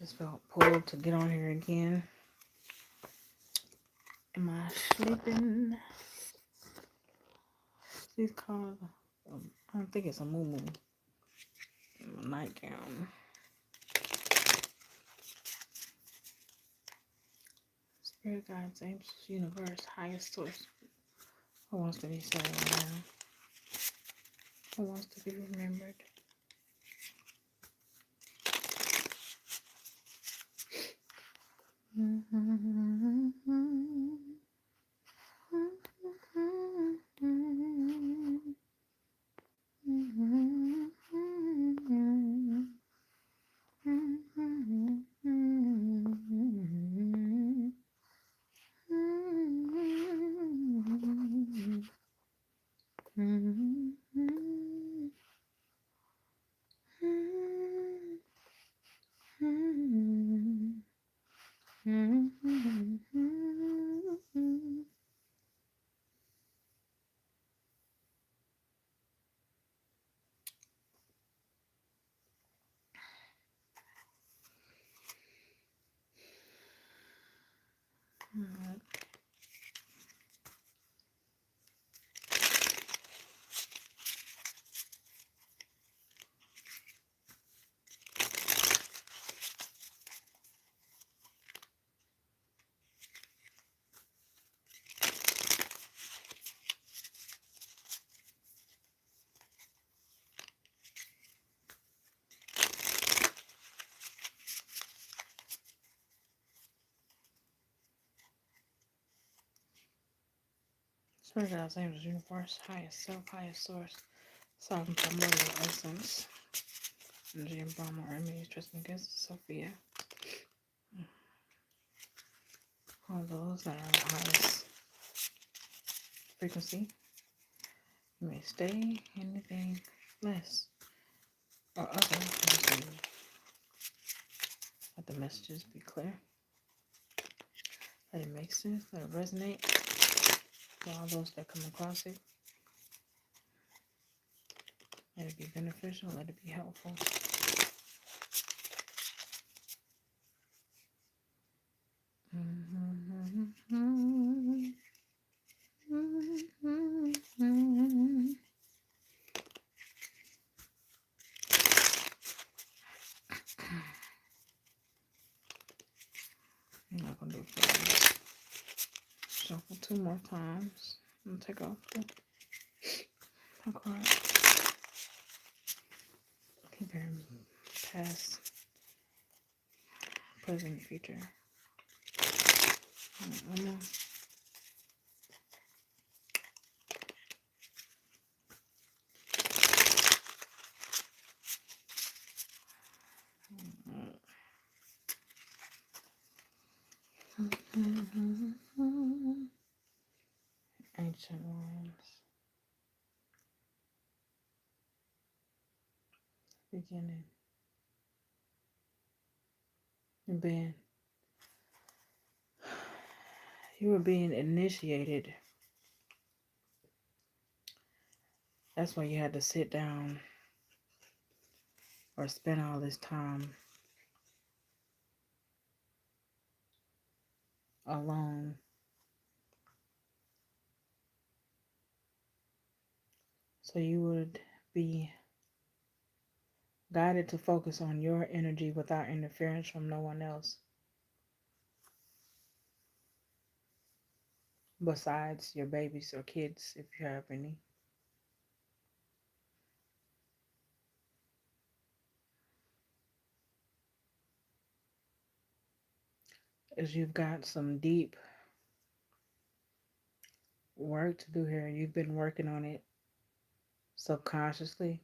Just felt pulled to get on here again. Am I sleeping? She's called, I don't think it's a moo in my nightgown. Spirit guides, angels, universe, highest source. Who wants to be saved now? Who wants to be remembered? Spirit guides, angels, universe, highest self, highest source, sovereign primordial essence, energy and Brahma, or image, trust me, guess Sophia. All those that are the highest frequency, you may stay anything less or other. Let the messages be clear. Let it make sense. Let it resonate for all those that come across it. Let it be beneficial. Let it be helpful. I'm not going to do it for this. Shuffle 2 more times. I'm going to take off the card. Comparing past, present, future. One more. Ancient ones. Beginning. You were being initiated. That's why you had to sit down or spend all this time alone. So you would be guided to focus on your energy without interference from no one else besides your babies or kids, if you have any. As you've got some deep work to do here. You've been working on it subconsciously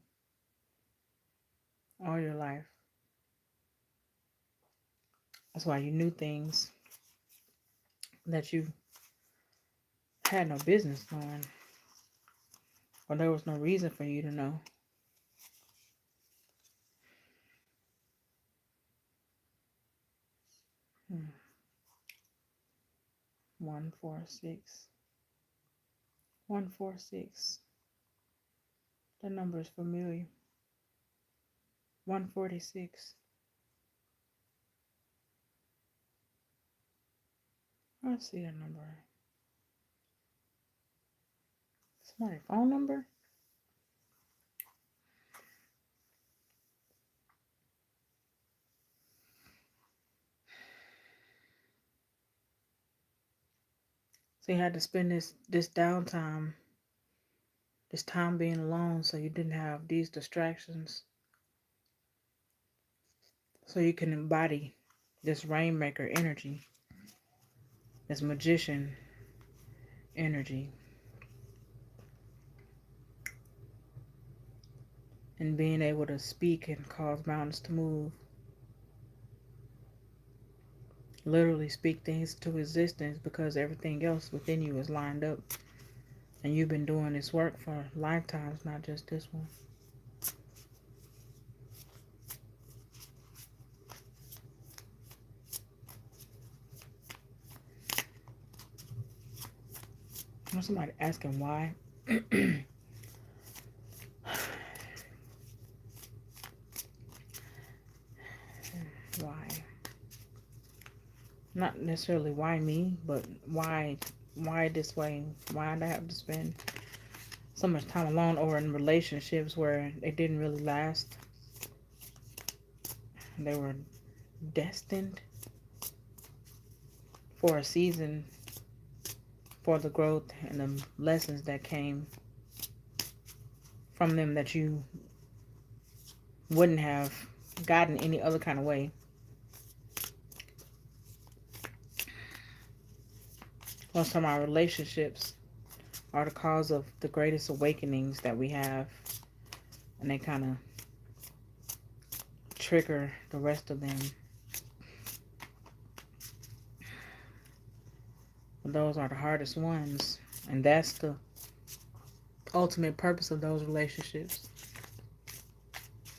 all your life. That's why you knew things that you had no business knowing, or there was no reason for you to know. Hmm. 146. 146. The number is familiar. 146. I see that number. Somebody's phone number? So you had to spend this downtime, this time being alone, so you didn't have these distractions. So you can embody this rainmaker energy, this magician energy, and being able to speak and cause mountains to move. Literally speak things to existence because everything else within you is lined up. And you've been doing this work for lifetimes, not just this one. Somebody asking why. Why? Not necessarily why me, but why this way? Why did I have to spend so much time alone or in relationships where it didn't really last? They were destined for a season, for the growth and the lessons that came from them that you wouldn't have gotten any other kind of way. Most of our relationships are the cause of the greatest awakenings that we have, and they kind of trigger the rest of them. But those are the hardest ones, and that's the ultimate purpose of those relationships,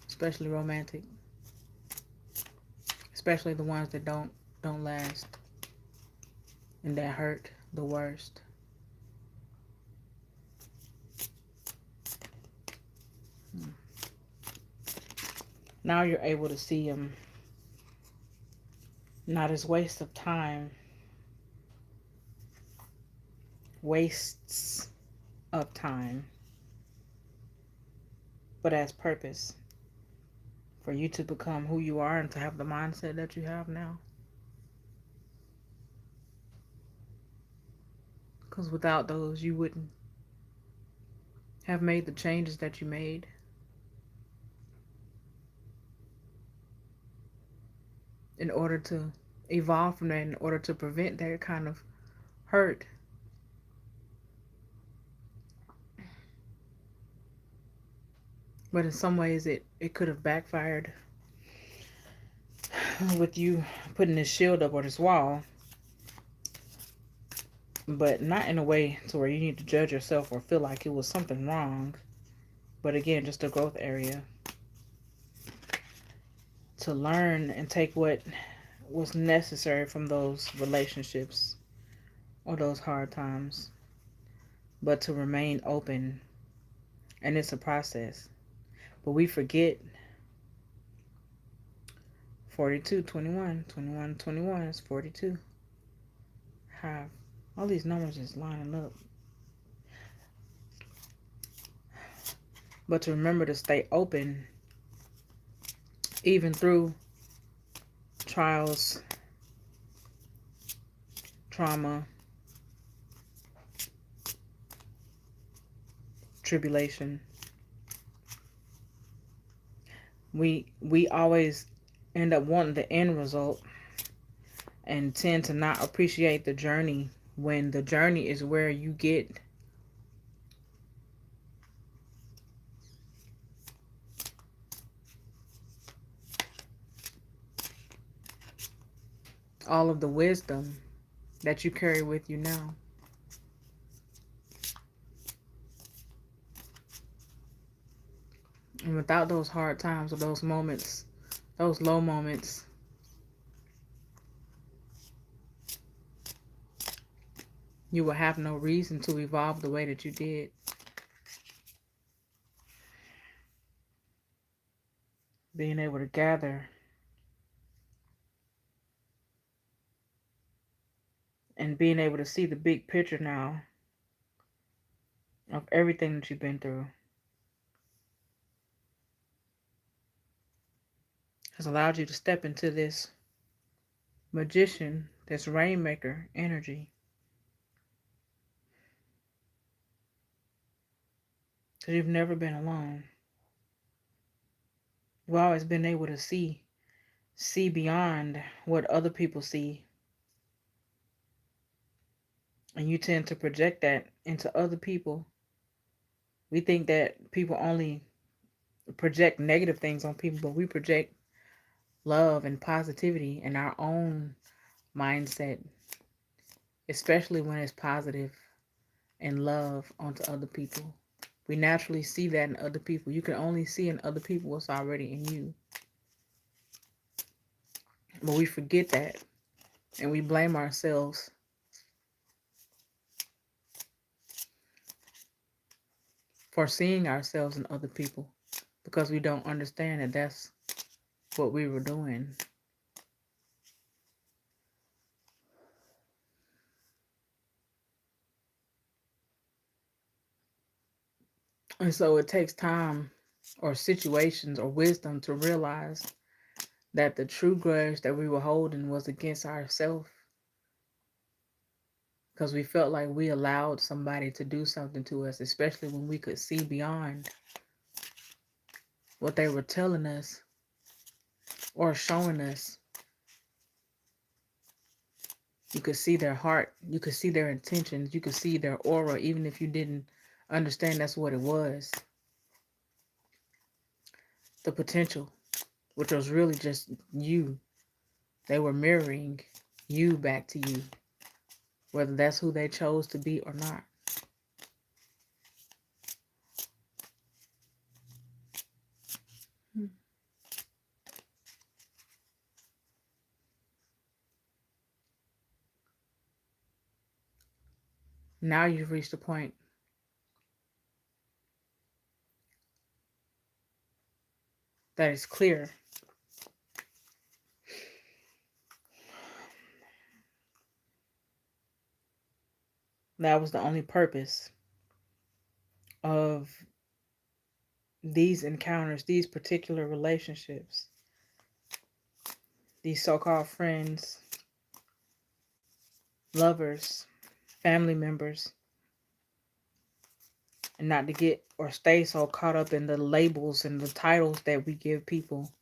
especially romantic, especially the ones that don't last and that hurt the worst. Now you're able to see them not as waste of time, wastes of time, but as purpose for you to become who you are and to have the mindset that you have now. Because without those, you wouldn't have made the changes that you made. In order to evolve from that, in order to prevent that kind of hurt. But in some ways, it could have backfired with you putting this shield up or this wall. But not in a way to where you need to judge yourself or feel like it was something wrong. But again, just a growth area. To learn and take what was necessary from those relationships or those hard times. But to remain open. And it's a process. But we forget 42, 21, 21, 21 is 42. Have all these numbers is lining up. But to remember to stay open even through trials, trauma, tribulation. We always end up wanting the end result and tend to not appreciate the journey when the journey is where you get all of the wisdom that you carry with you now. And without those hard times or those moments, those low moments, you will have no reason to evolve the way that you did. Being able to gather and being able to see the big picture now of everything that you've been through has allowed you to step into this magician, this rainmaker energy. Because you've never been alone. You've always been able to see beyond what other people see. And you tend to project that into other people. We think that people only project negative things on people, but we project love and positivity in our own mindset, especially when it's positive and love onto other people. We naturally see that in other people. You can only see in other people what's already in you. But we forget that and we blame ourselves for seeing ourselves in other people because we don't understand that that's what we were doing. And so it takes time or situations or wisdom to realize that the true grudge that we were holding was against ourselves because we felt like we allowed somebody to do something to us, especially when we could see beyond what they were telling us or showing us. You could see their heart, you could see their intentions, you could see their aura, even if you didn't understand that's what it was. The potential, which was really just you. They were mirroring you back to you, whether that's who they chose to be or not. Now you've reached a point that is clear. That was the only purpose of these encounters, these particular relationships, these so-called friends, lovers, family members, and not to get or stay so caught up in the labels and the titles that we give people,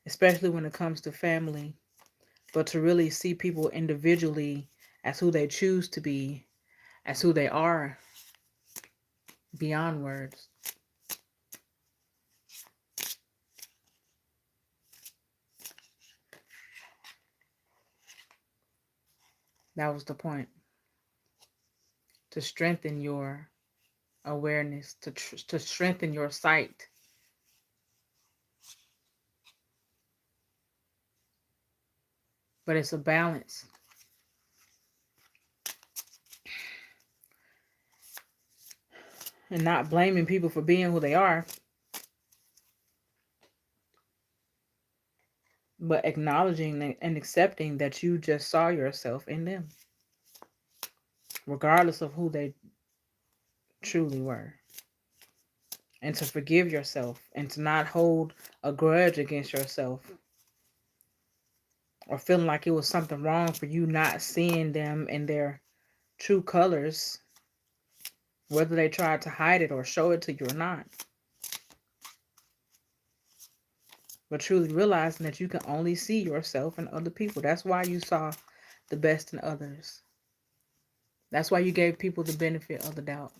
especially when it comes to family, but to really see people individually as who they choose to be, as who they are beyond words. That was the point. To strengthen your awareness, to strengthen your sight. But it's a balance. And not blaming people for being who they are, but acknowledging and accepting that you just saw yourself in them, regardless of who they truly were. And to forgive yourself and to not hold a grudge against yourself or feeling like it was something wrong for you not seeing them in their true colors, whether they tried to hide it or show it to you or not. But truly realizing that you can only see yourself in other people. That's why you saw the best in others. That's why you gave people the benefit of the doubt.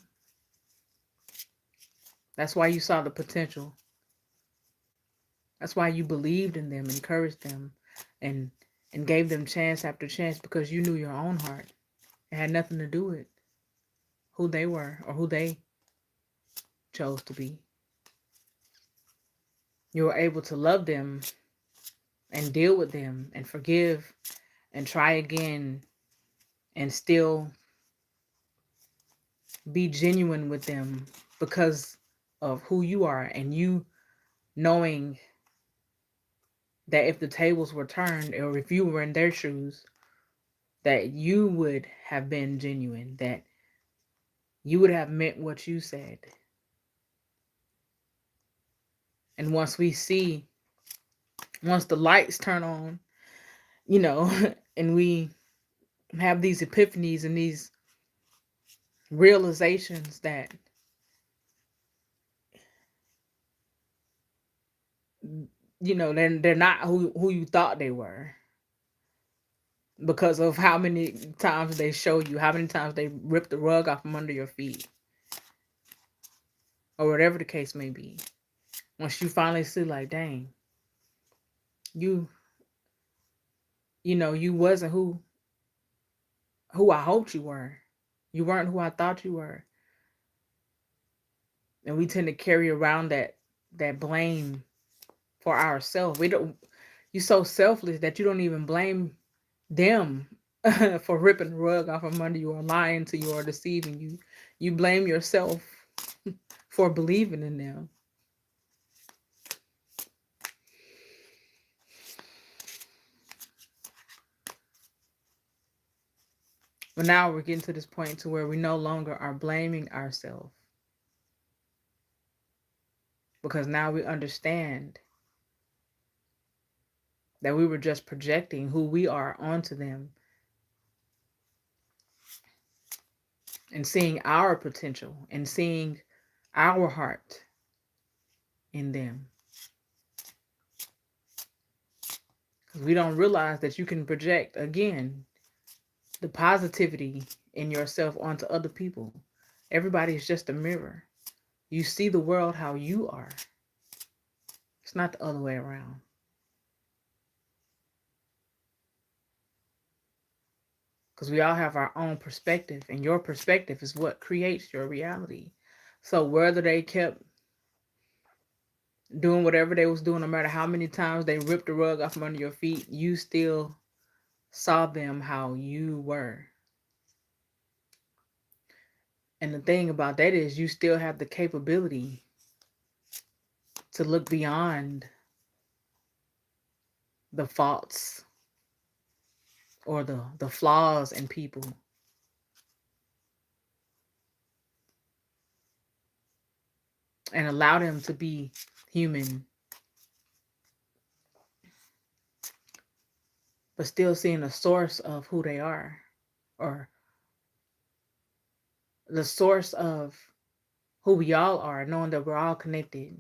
That's why you saw the potential. That's why you believed in them, encouraged them, and gave them chance after chance because you knew your own heart. It had nothing to do with who they were or who they chose to be. You were able to love them and deal with them and forgive and try again and still be genuine with them because of who you are and you knowing that if the tables were turned or if you were in their shoes, that you would have been genuine, that you would have meant what you said. And once the lights turn on, you know, and we have these epiphanies and these realizations that, you know, they're not who you thought they were, because of how many times they show you, how many times they rip the rug off from under your feet, or whatever the case may be. Once you finally see, like, dang, you know, you wasn't who I hoped you were. You weren't who I thought you were. And we tend to carry around that blame for ourselves. We don't. You're so selfless that you don't even blame them for ripping the rug off from under you, or lying to you, or deceiving you. You blame yourself for believing in them. But now we're getting to this point to where we no longer are blaming ourselves, because now we understand that we were just projecting who we are onto them, and seeing our potential and seeing our heart in them. Because we don't realize that you can project, again, the positivity in yourself onto other people. Everybody is just a mirror. You see the world how you are. It's not the other way around. Because we all have our own perspective, and your perspective is what creates your reality. So whether they kept doing whatever they was doing, no matter how many times they ripped the rug off from under your feet, you still saw them how you were. And the thing about that is, you still have the capability to look beyond the faults or the flaws in people, and allow them to be human, but still seeing the source of who they are, or the source of who we all are, knowing that we're all connected.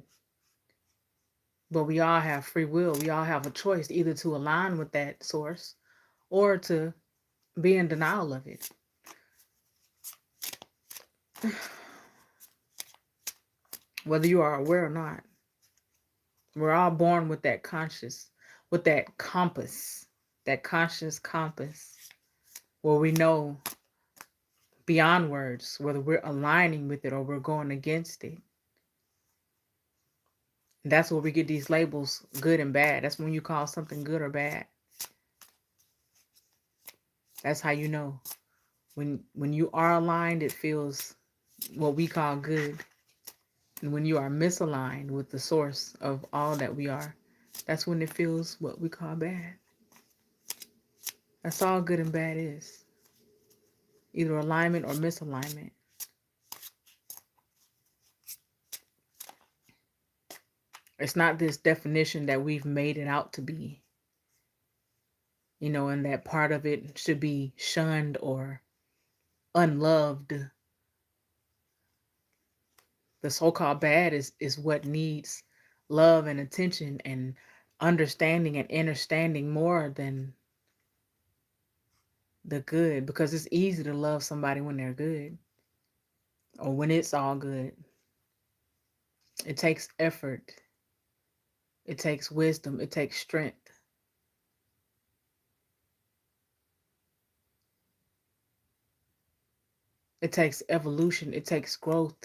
But we all have free will. We all have a choice, either to align with that source or to be in denial of it. Whether you are aware or not, we're all born with that conscious, with that compass, that conscious compass, where we know beyond words whether we're aligning with it or we're going against it. And that's where we get these labels, good and bad. That's when you call something good or bad. That's how you know. When you are aligned, it feels what we call good. And when you are misaligned with the source of all that we are, that's when it feels what we call bad. That's all good and bad is. Either alignment or misalignment. It's not this definition that we've made it out to be. You know, and that part of it should be shunned or unloved. The so-called bad is what needs love and attention and understanding and understanding more than the good, because it's easy to love somebody when they're good or when it's all good. It takes effort. It takes wisdom. It takes strength. It takes evolution. It takes growth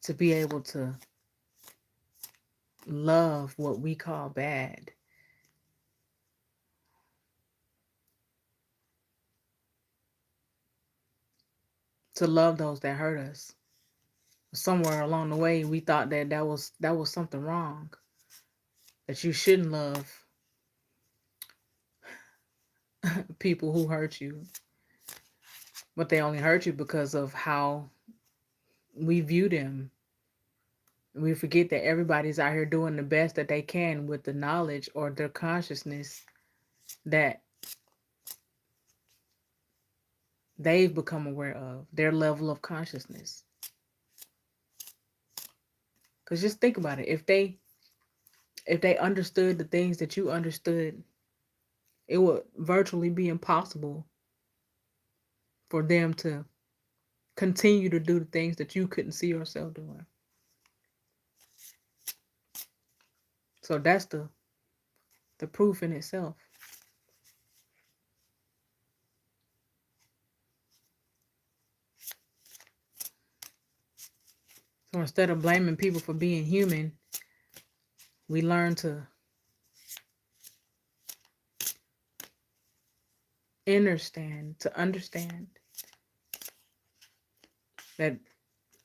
to be able to love what we call bad. To love those that hurt us. Somewhere along the way, we thought that was something wrong. That you shouldn't love people who hurt you. But they only hurt you because of how we view them. We forget that everybody's out here doing the best that they can with the knowledge or their consciousness that they've become aware of, their level of consciousness. Because just think about it. If they understood the things that you understood, it would virtually be impossible for them to continue to do the things that you couldn't see yourself doing. So that's the proof in itself. So instead of blaming people for being human, we learn to understand that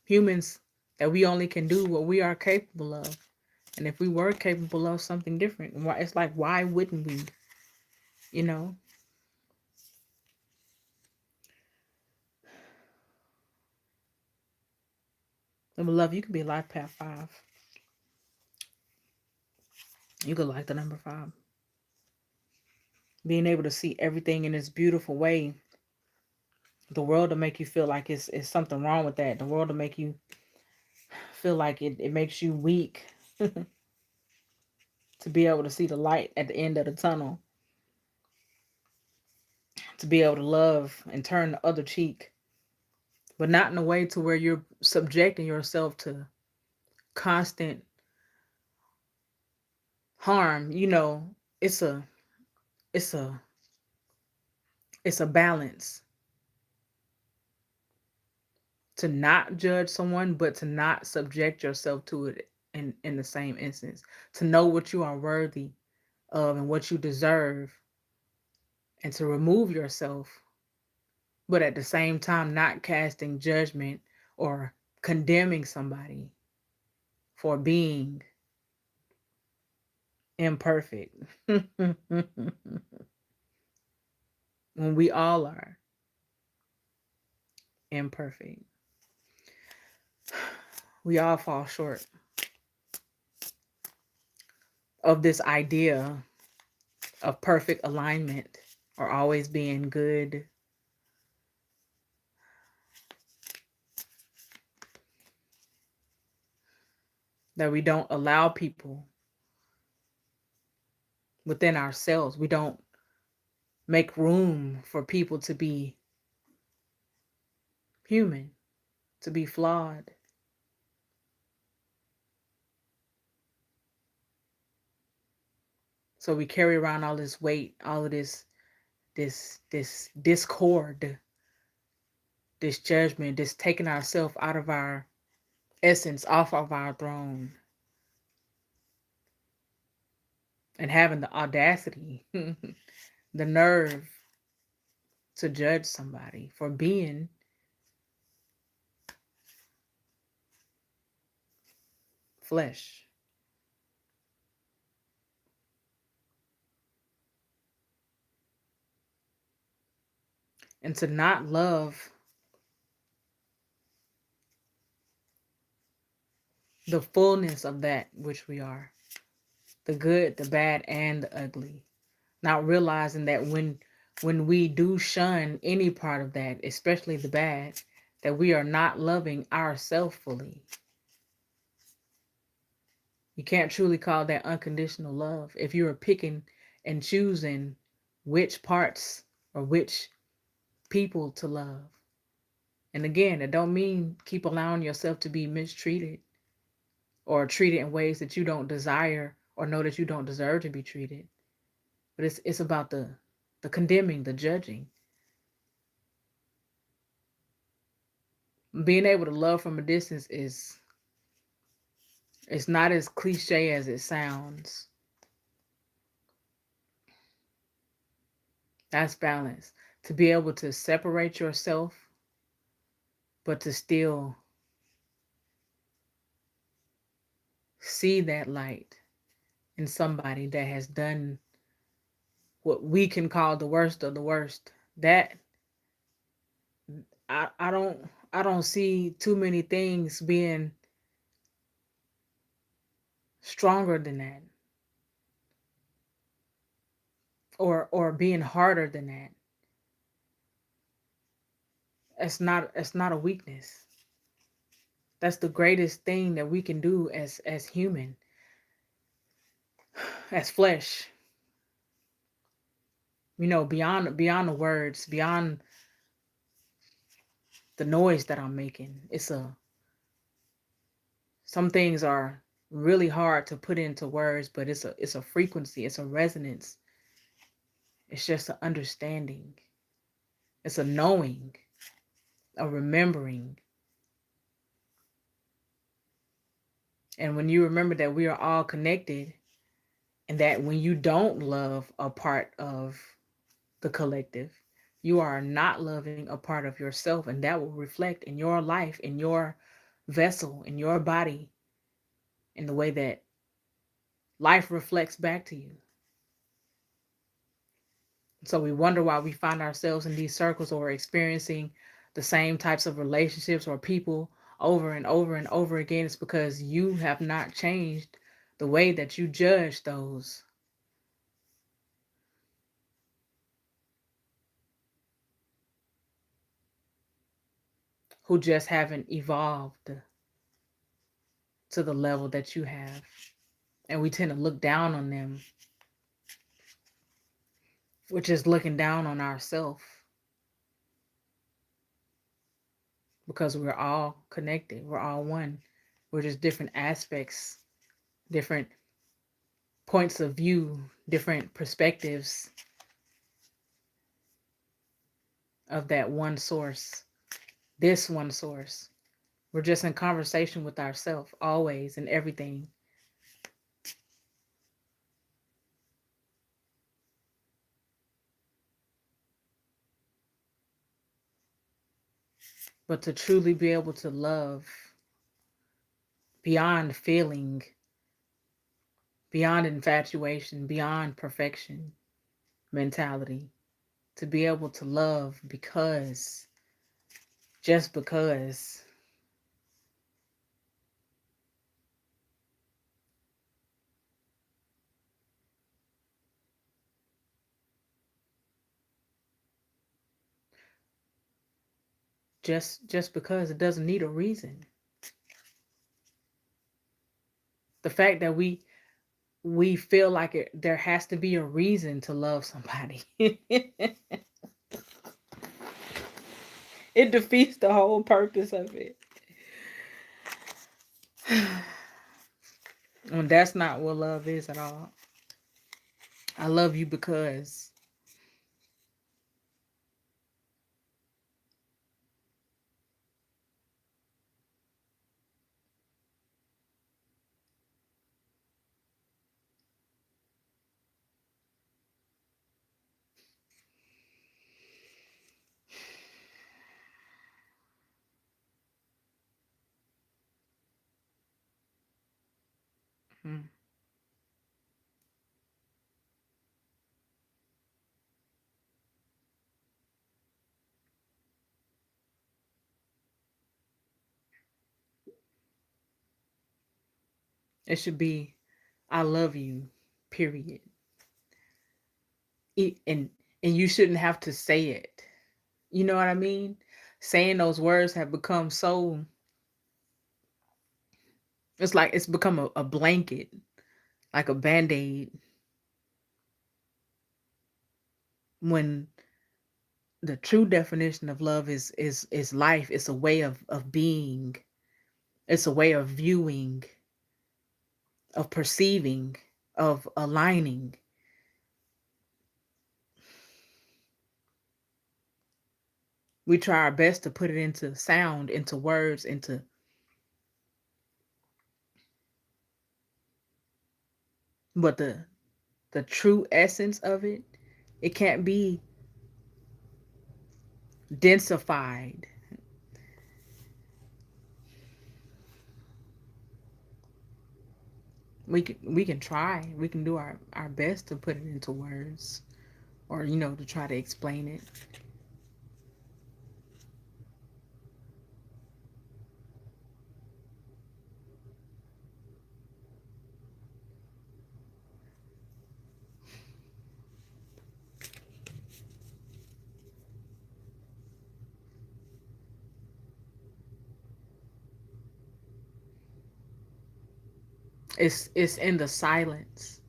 humans, that we only can do what we are capable of. And if we were capable of something different, it's like, why wouldn't we? You know? Number love, you could be life path 5. You could like the number 5. Being able to see everything in this beautiful way. The world will make you feel like it's something wrong with that. The world will make you feel like it makes you weak to be able to see the light at the end of the tunnel. To be able to love and turn the other cheek. But not in a way to where you're subjecting yourself to constant harm. You know, it's a it's a it's a balance to not judge someone, but to not subject yourself to it in the same instance. To know what you are worthy of and what you deserve, and to remove yourself, but at the same time not casting judgment or condemning somebody for being imperfect. When we all are imperfect. We all fall short of this idea of perfect alignment or always being good. That we don't allow people within ourselves. We don't make room for people to be human, to be flawed. So we carry around all this weight, all of this discord, this judgment, this taking ourselves out of our essence, off of our throne, and having the audacity, the nerve to judge somebody for being flesh. And to not love the fullness of that which we are, the good, the bad, and the ugly. Not realizing that when we do shun any part of that, especially the bad, that we are not loving ourselves fully. You can't truly call that unconditional love if you are picking and choosing which parts or which people to love. And again, it don't mean keep allowing yourself to be mistreated or treated in ways that you don't desire or know that you don't deserve to be treated. But it's about the condemning, the judging. Being able to love from a distance is, it's not as cliche as it sounds. That's balance. To be able to separate yourself, but to still see that light in somebody that has done what we can call the worst of the worst. I don't see too many things being stronger than that, or being harder than that. It's not a weakness. That's the greatest thing that we can do as human, as flesh. Beyond the words, beyond the noise that I'm making. Some things are really hard to put into words, but it's a frequency, it's a resonance. It's just an understanding. It's a knowing, a remembering. And when you remember that we are all connected, and that when you don't love a part of the collective, you are not loving a part of yourself, and that will reflect in your life, in your vessel, in your body, in the way that life reflects back to you. So we wonder why we find ourselves in these circles, or experiencing the same types of relationships or people over and over and over again. It's because you have not changed the way that you judge those who just haven't evolved to the level that you have. And we tend to look down on them, which is looking down on ourselves, because we're all connected. We're all one. We're just different aspects, different points of view, different perspectives of that one source, this one source. We're just in conversation with ourselves always and everything. But to truly be able to love beyond feeling, beyond infatuation, beyond perfection mentality, to be able to love because, just because, just because it doesn't need a reason. The fact that we feel like there has to be a reason to love somebody. It defeats the whole purpose of it. And that's not what love is at all. I love you because. Hmm, it should be, I love you, period. And you shouldn't have to say it. You know what I mean? Saying those words have become so, it's like it's become a blanket, like a band-aid, when the true definition of love is life. It's a way of being. It's a way of viewing, of perceiving, of aligning. We try our best to put it into sound, into words, into, but the true essence of it, it can't be densified. We can try. We can do our best to put it into words, or to try to explain it. It's in the silence.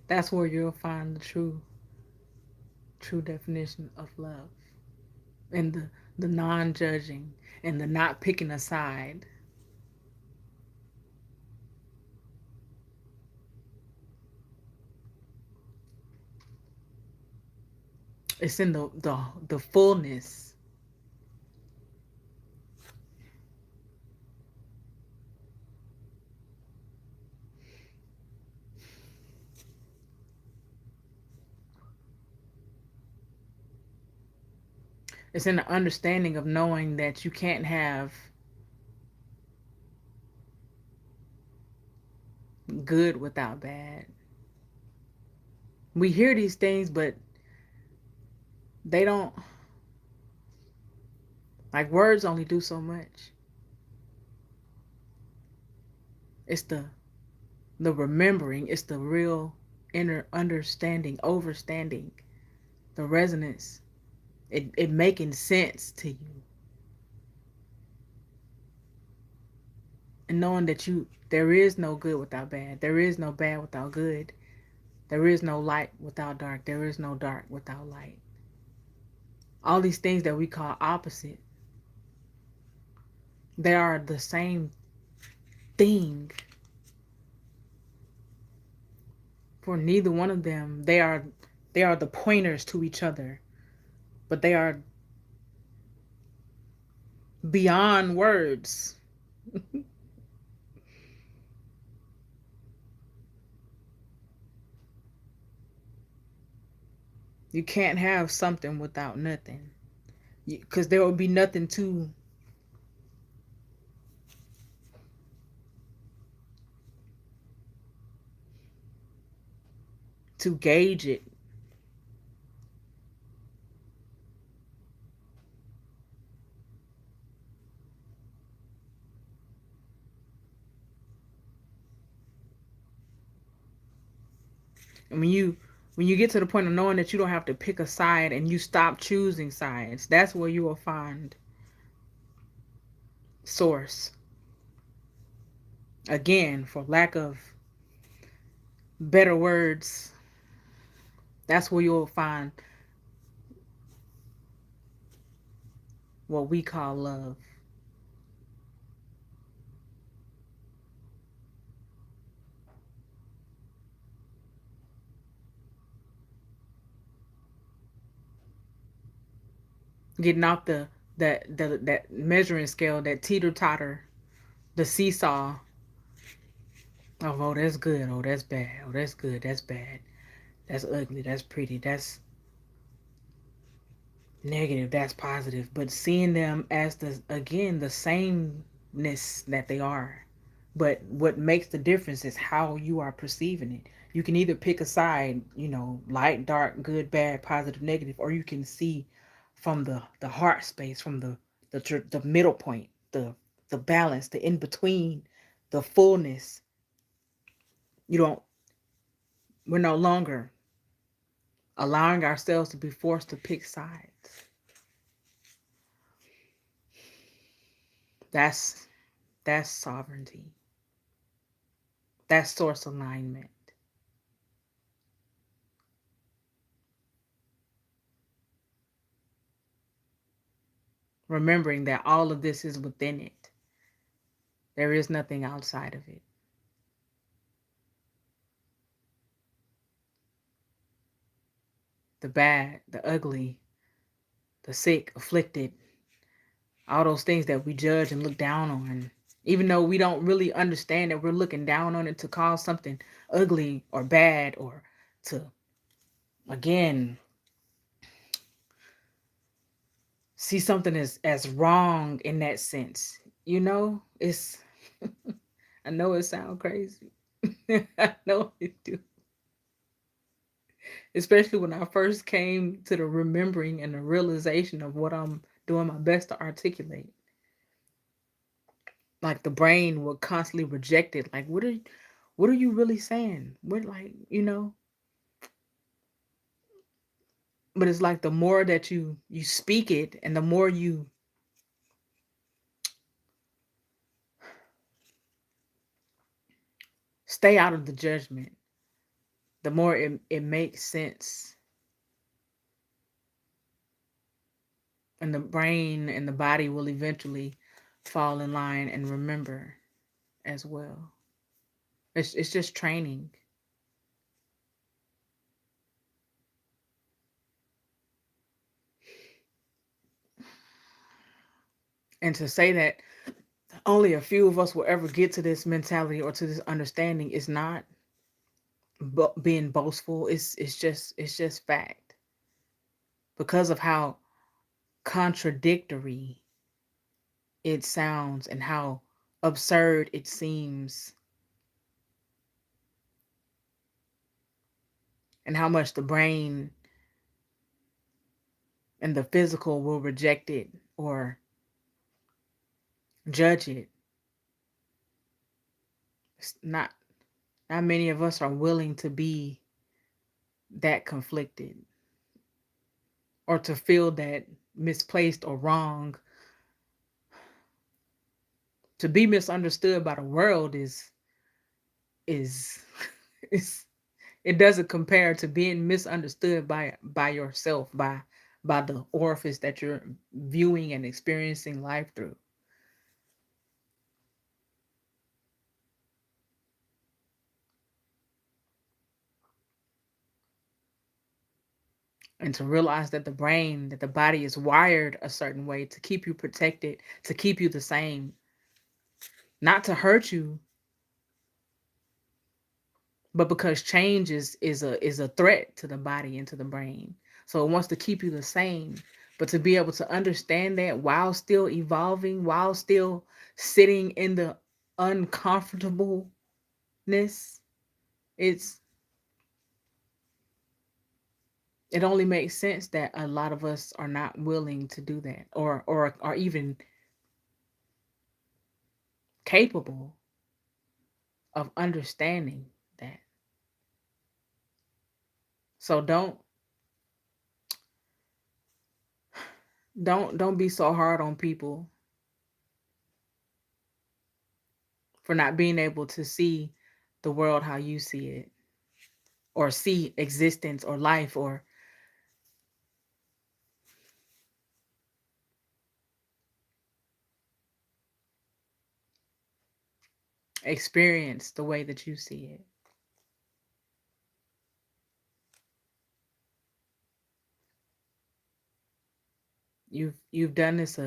That's where you'll find the true definition of love. And the non-judging and the not picking a side. It's in the fullness. It's in the understanding of knowing that you can't have good without bad. We hear these things, but they don't, like, words only do so much. It's the remembering, it's the real inner understanding, overstanding, the resonance, it making sense to you. And knowing that there is no good without bad. There is no bad without good. There is no light without dark. There is no dark without light. All these things that we call opposite, they are the same thing. For neither one of them, they are the pointers to each other, but they are beyond words. You can't have something without nothing, because there will be nothing to gauge it. And when you get to the point of knowing that you don't have to pick a side and you stop choosing sides, that's where you will find source. Again, for lack of better words, that's where you'll find what we call love. Getting off that measuring scale, that teeter totter, the seesaw of, oh, that's good, oh, that's bad, oh, that's good, that's bad, that's ugly, that's pretty, that's negative, that's positive. But seeing them as the sameness that they are. But what makes the difference is how you are perceiving it. You can either pick a side, light, dark, good, bad, positive, negative, or you can see from the heart space, from the middle point, the balance, the in between, the fullness. You don't. We're no longer allowing ourselves to be forced to pick sides. That's that's sovereignty. That's source alignment. Remembering that all of this is within it. There is nothing outside of it. The bad, the ugly, the sick, afflicted, all those things that we judge and look down on, even though we don't really understand that we're looking down on it to cause something ugly or bad, or to, again, see something as wrong in that sense. It's, I know it sounds crazy. I know it do. Especially when I first came to the remembering and the realization of what I'm doing my best to articulate. Like, the brain will constantly reject it. Like, what are you really saying? What, like, but it's like the more that you speak it, and the more you stay out of the judgment, the more it makes sense. And the brain and the body will eventually fall in line and remember as well. It's just training. And to say that only a few of us will ever get to this mentality or to this understanding is not being boastful. It's just fact, because of how contradictory it sounds and how absurd it seems, and how much the brain and the physical will reject it or judge it. It's not many of us are willing to be that conflicted or to feel that misplaced or wrong. To be misunderstood by the world is is it doesn't compare to being misunderstood by yourself, by the orifice that you're viewing and experiencing life through. And to realize that the brain, that the body is wired a certain way to keep you protected, to keep you the same, not to hurt you, but because change is a threat to the body and to the brain. So it wants to keep you the same, but to be able to understand that while still evolving, while still sitting in the uncomfortableness, it's it only makes sense that a lot of us are not willing to do that, or are even capable of understanding that. So don't be so hard on people for not being able to see the world how you see it, or see existence or life, or experience the way that you see it. You've done this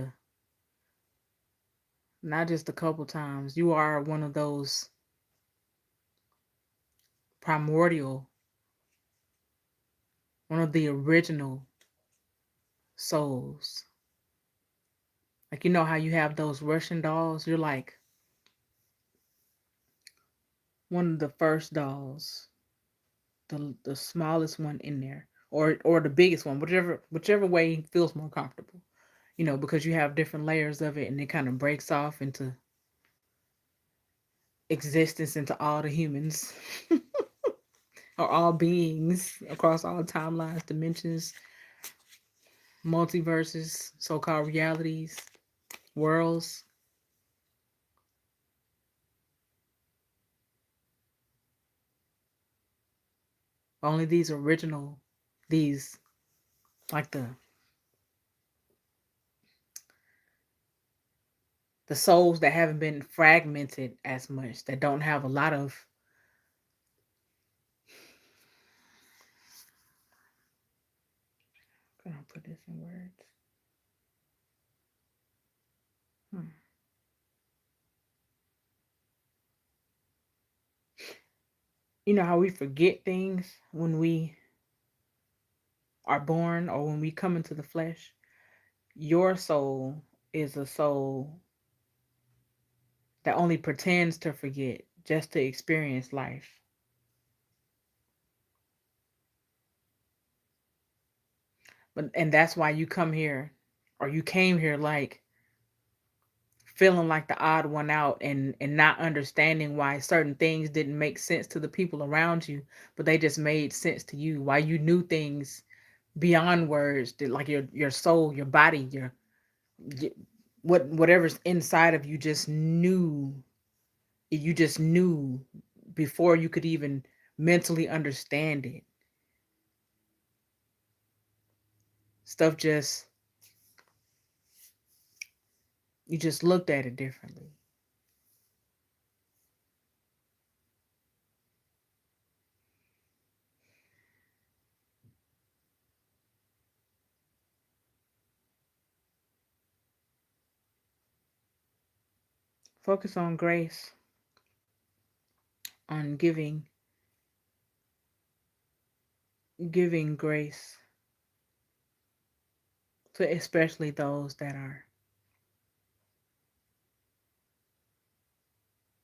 not just a couple times. You are one of those primordial, one of the original souls. Like, you know how you have those Russian dolls? You're like one of the first dolls, the smallest one in there, or the biggest one, whichever way feels more comfortable. Because you have different layers of it, and it kind of breaks off into existence, into all the humans or all beings across all timelines, dimensions, multiverses, so-called realities, worlds. Only these original, these like the souls that haven't been fragmented as much, that don't have a lot of, how can I put this in words? Hmm. You know how we forget things when we are born or when we come into the flesh? Your soul is a soul that only pretends to forget just to experience life. And that's why you come here, or you came here, like feeling like the odd one out, and not understanding why certain things didn't make sense to the people around you, but they just made sense to you. Why you knew things beyond words, that like your soul, your body, your whatever's inside of you just knew. You just knew before you could even mentally understand it. Stuff just, you just looked at it differently. Focus on grace, on giving grace to especially those that are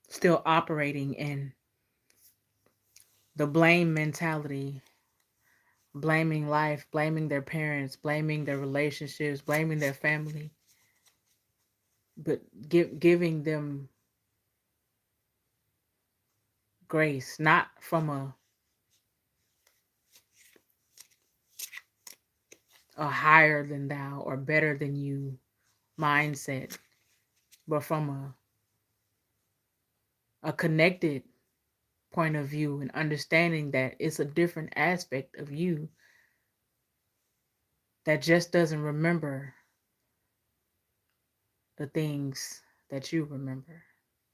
still operating in the blame mentality, blaming life, blaming their parents, blaming their relationships, blaming their family, but giving them grace, not from a higher than thou or better than you mindset, but from a connected point of view and understanding that it's a different aspect of you that just doesn't remember the things that you remember,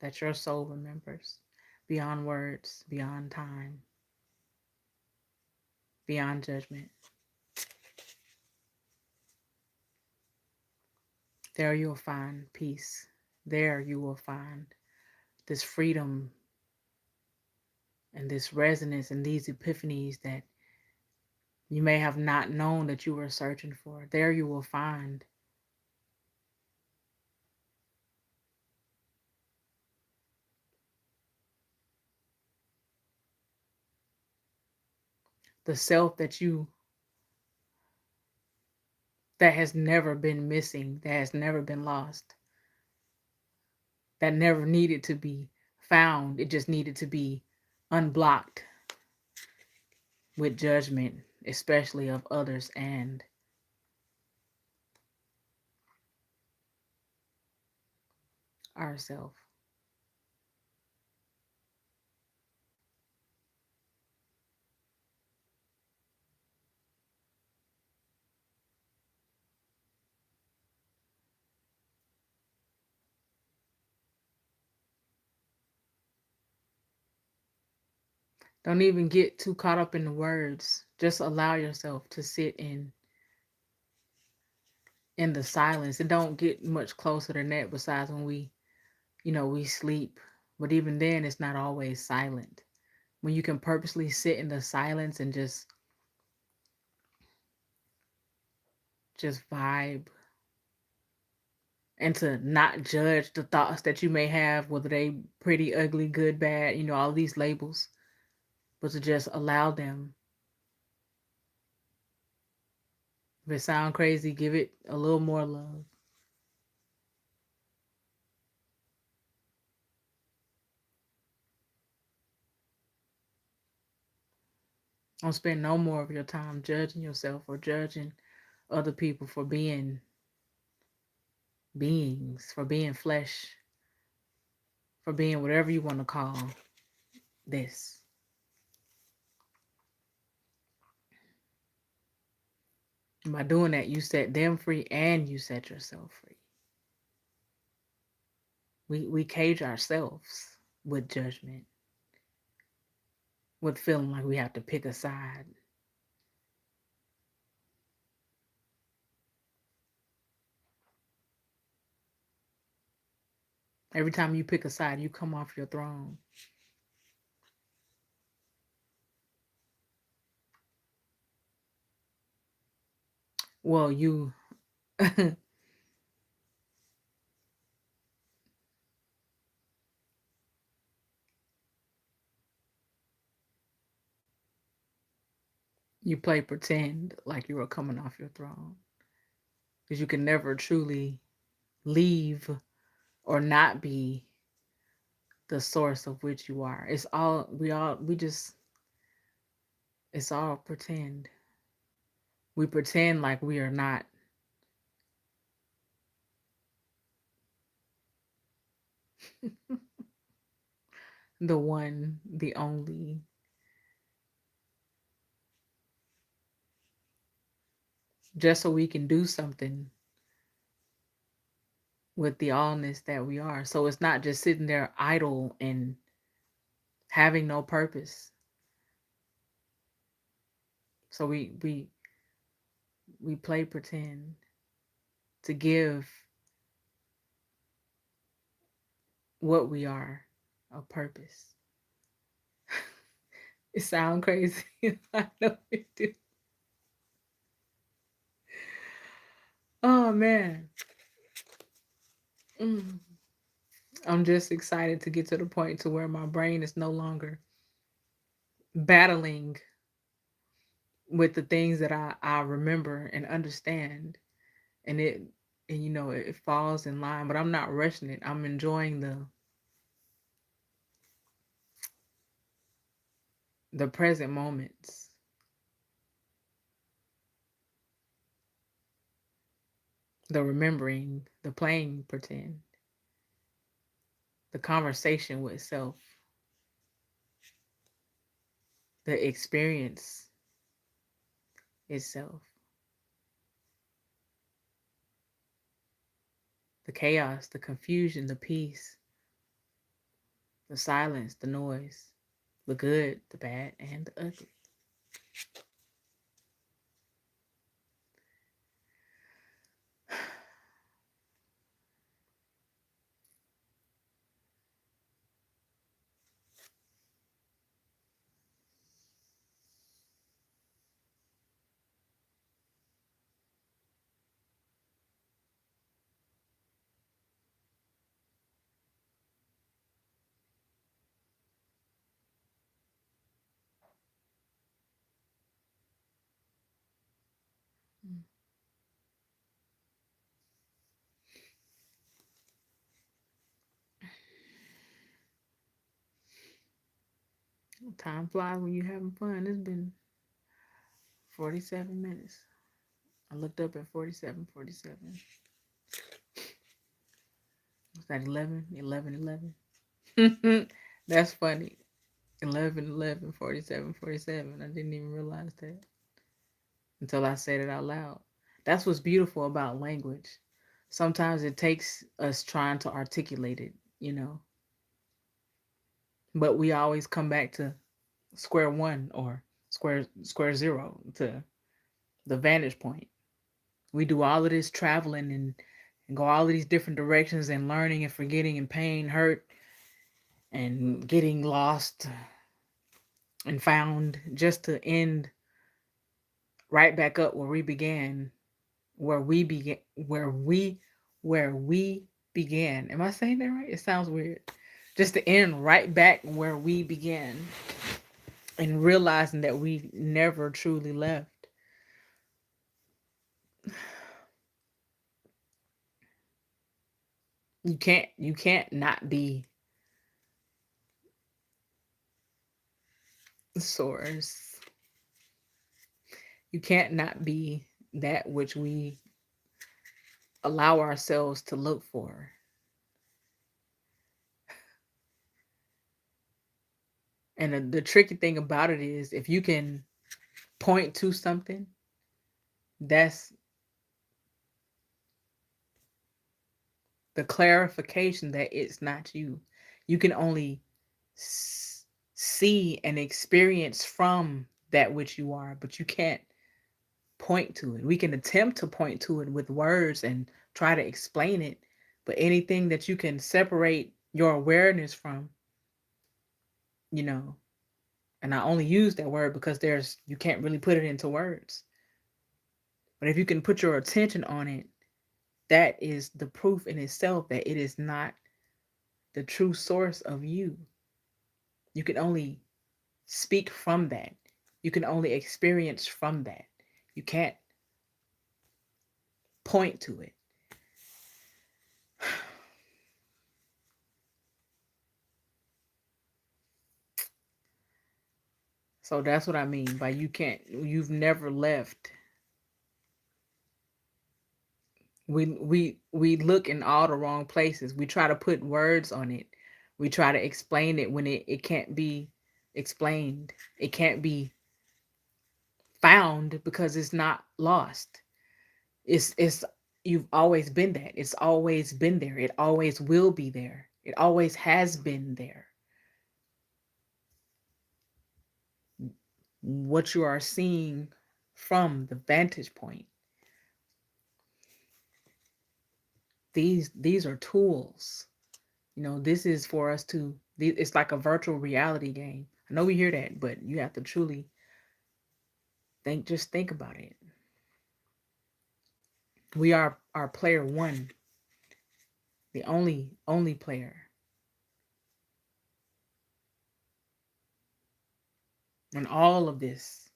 that your soul remembers, beyond words, beyond time, beyond judgment. There you will find peace. There you will find this freedom and this resonance and these epiphanies that you may have not known that you were searching for. There you will find the self that has never been missing, that has never been lost, that never needed to be found. It just needed to be unblocked with judgment, especially of others and ourselves. Don't even get too caught up in the words. Just allow yourself to sit in the silence. It don't get much closer than that besides when we sleep. But even then it's not always silent. When you can purposely sit in the silence and just vibe and to not judge the thoughts that you may have, whether they pretty, ugly, good, bad, all these labels, but to just allow them. If it sound crazy, give it a little more love. Don't spend no more of your time judging yourself or judging other people for being beings, for being flesh, for being whatever you want to call this. And by doing that, you set them free and you set yourself free. We cage ourselves with judgment, with feeling like we have to pick a side. Every time you pick a side, you come off your throne. Well, you you play pretend like you are coming off your throne because you can never truly leave or not be the source of which you are. It's all we just it's all pretend. We pretend like we are not. the one, the only, just so we can do something with the allness that we are. So it's not just sitting there idle and having no purpose. So we play pretend to give what we are a purpose. It sounds crazy. I know it do. Oh man. Mm. I'm just excited to get to the point to where my brain is no longer battling with the things that I remember and understand, and it falls in line, but I'm not rushing it. I'm enjoying the present moments, the remembering, the playing pretend, the conversation with self, the experience itself, the chaos, the confusion, the peace, the silence, the noise, the good, the bad, and the ugly. Time flies when you're having fun. It's been 47 minutes. I looked up at 47, 47. Was that 11, 11, 11? That's funny. 11, 11, 47, 47. I didn't even realize that until I said it out loud. That's what's beautiful about language. Sometimes it takes us trying to articulate it, but we always come back to square one or square zero, to the vantage point. We do all of this traveling and go all of these different directions and learning and forgetting and pain, hurt, and getting lost and found, just to end right back up where we began, where we began, where we began. Am I saying that right? It sounds weird. Just to end right back where we began, and realizing that we never truly left. You can't not be source. You can't not be that which we allow ourselves to look for. And the tricky thing about it is, if you can point to something, that's the clarification that it's not you. You can only see and experience from that which you are, but you can't point to it. We can attempt to point to it with words and try to explain it, but anything that you can separate your awareness from, you know, and I only use that word because you can't really put it into words. But if you can put your attention on it, that is the proof in itself that it is not the true source of you. You can only speak from that. You can only experience from that. You can't point to it. So that's what I mean by you've never left. We look in all the wrong places. We try to put words on it, We try to explain it when it can't be explained. It can't be found because it's not lost. It's you've always been that. It's always been there. It always will be there. It always has been there. What you are seeing from the vantage point, these are tools. This is for us to, it's like a virtual reality game. I know we hear that, but you have to truly think about it. We are our player one, the only player. And all of this,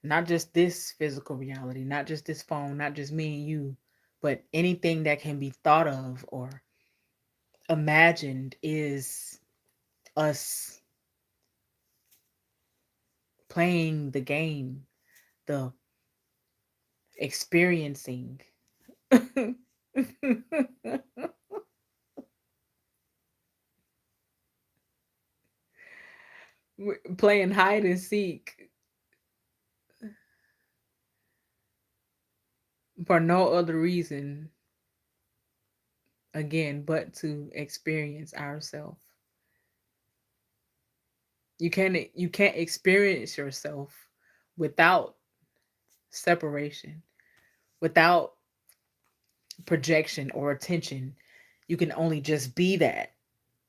not just this physical reality, not just this phone, not just me and you, but anything that can be thought of or imagined is us playing the game, the experiencing. Playing hide and seek for no other reason, again, but to experience ourselves. You can't experience yourself without separation, without projection or attention. You can only just be that.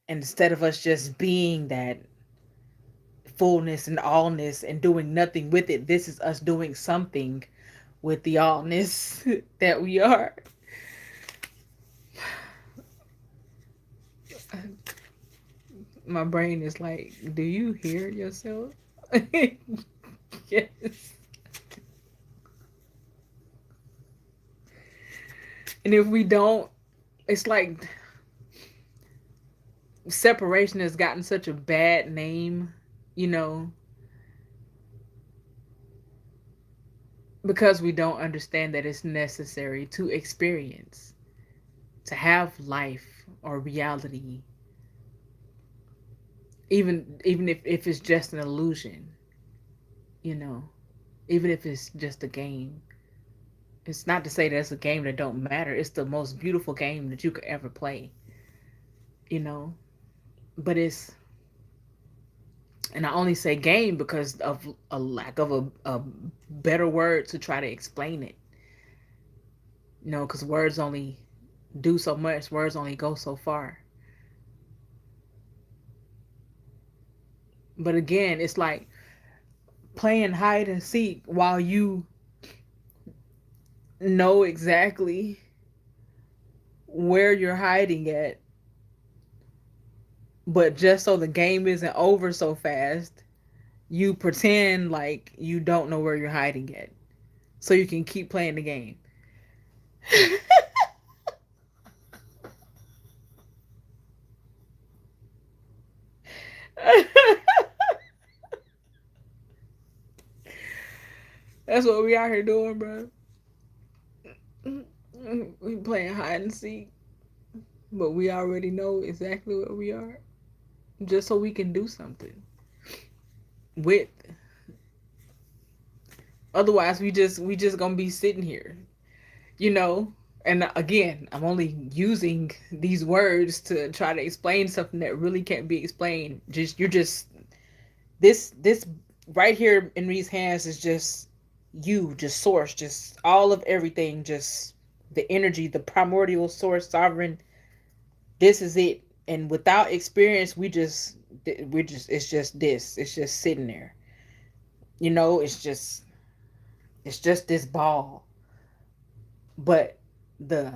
And instead of us just being that fullness and allness and doing nothing with it, this is us doing something with the allness that we are. My brain is like, do you hear yourself? Yes. And if we don't, it's like separation has gotten such a bad name, you know, because we don't understand that it's necessary to experience, to have life or reality, even if it's just an illusion, you know, even if it's just a game. It's not to say that it's a game that don't matter. It's the most beautiful game that you could ever play, you know. But it's, and I only say game because of a lack of a better word to try to explain it, because words only do so much. Words only go so far. But again, it's like playing hide and seek while you know exactly where you're hiding at, but just so the game isn't over so fast, you pretend like you don't know where you're hiding at so you can keep playing the game. That's what we out here doing, bro. We playing hide and seek, but we already know exactly where we are, just so we can do something with. Otherwise, we just gonna be sitting here, you know. And again, I'm only using these words to try to explain something that really can't be explained. Just you're just this right here in these hands is just you, just source, just all of everything, just the energy, the primordial source, sovereign. This is it. And without experience, we just it's just this. It's just sitting there. It's just this ball. But the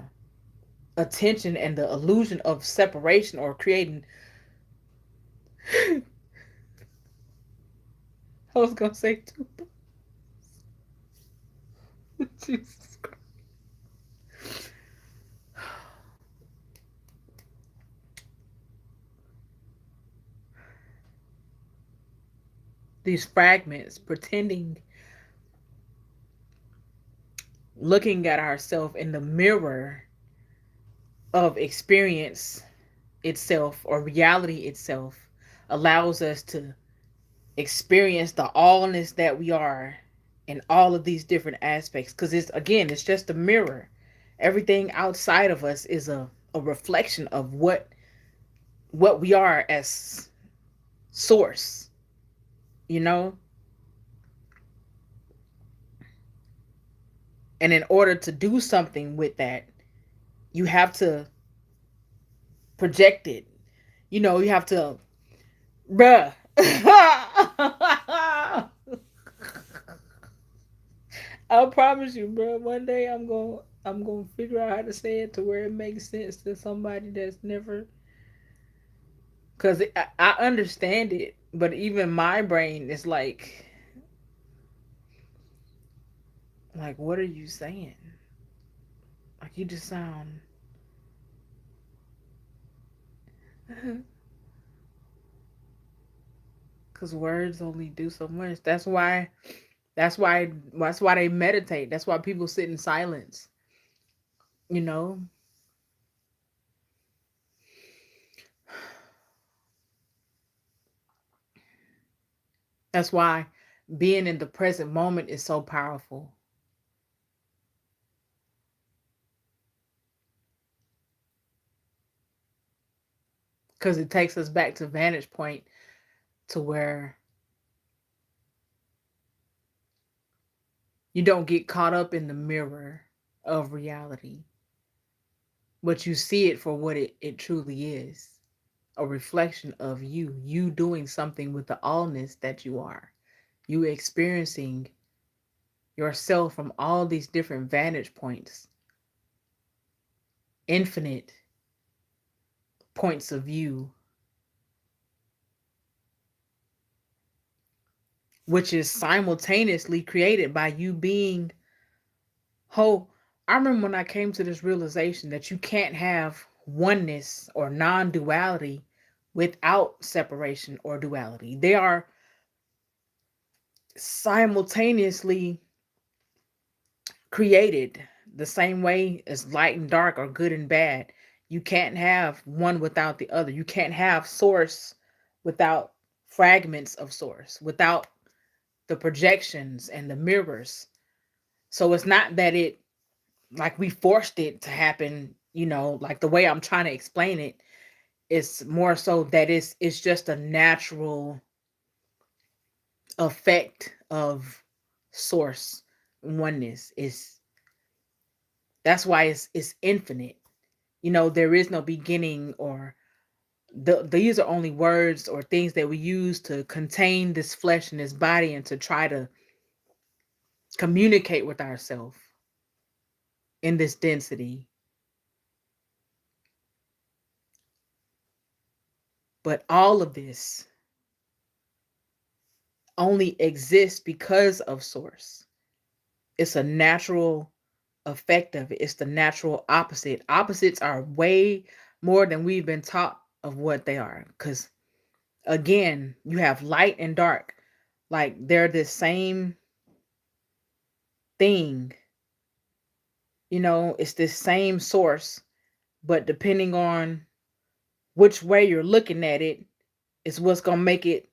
attention and the illusion of separation or creating I was gonna say two. Jesus Christ. These fragments, pretending, looking at ourselves in the mirror of experience itself or reality itself allows us to experience the allness that we are in all of these different aspects, because it's, again, it's just a mirror. Everything outside of us is a reflection of what we are as source, you know. And in order to do something with that, you have to project it. You have to, bruh. I promise you, bro. One day I'm gonna figure out how to say it to where it makes sense to somebody that's never. Cause I understand it, but even my brain is like, what are you saying? Like, you just sound. Cause words only do so much. That's why they meditate. That's why people sit in silence. You know. That's why being in the present moment is so powerful. Because it takes us back to vantage point to where you don't get caught up in the mirror of reality, but you see it for what it truly is, a reflection of you doing something with the allness that you are, you experiencing yourself from all these different vantage points, infinite points of view, which is simultaneously created by you being whole. I remember when I came to this realization that you can't have oneness or non-duality without separation or duality. They are simultaneously created the same way as light and dark are good and bad. You can't have one without the other. You can't have source without fragments of source, without the projections and the mirrors. So it's not that it, like, we forced it to happen, like the way I'm trying to explain it. It's more so that it's just a natural effect of source oneness. Is That's why it's infinite. There is no beginning, or these are only words or things that we use to contain this flesh and this body and to try to communicate with ourselves in this density. But all of this only exists because of source. It's a natural effect of it. It's the natural opposite. Opposites are way more than we've been taught of what they are. Because again, you have light and dark. Like, they're the same thing. It's the same source. But depending on which way you're looking at it, is what's going to make it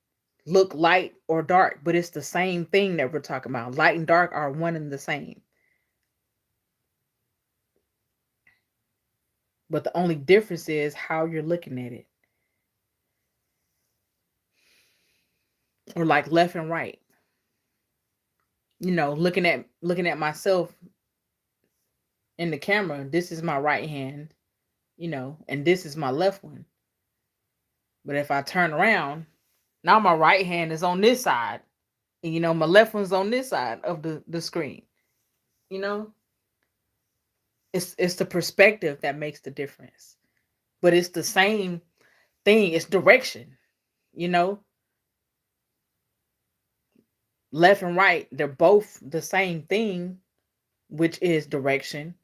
look light or dark. But it's the same thing that we're talking about. Light and dark are one and the same. But the only difference is how you're looking at it. Or like left and right. Looking at myself in the camera, this is my right hand, and this is my left one. But if I turn around, now my right hand is on this side, and my left one's on this side of the screen. You know, it's the perspective that makes the difference. But it's the same thing. It's direction. You know, left and right, they're both the same thing, which is direction.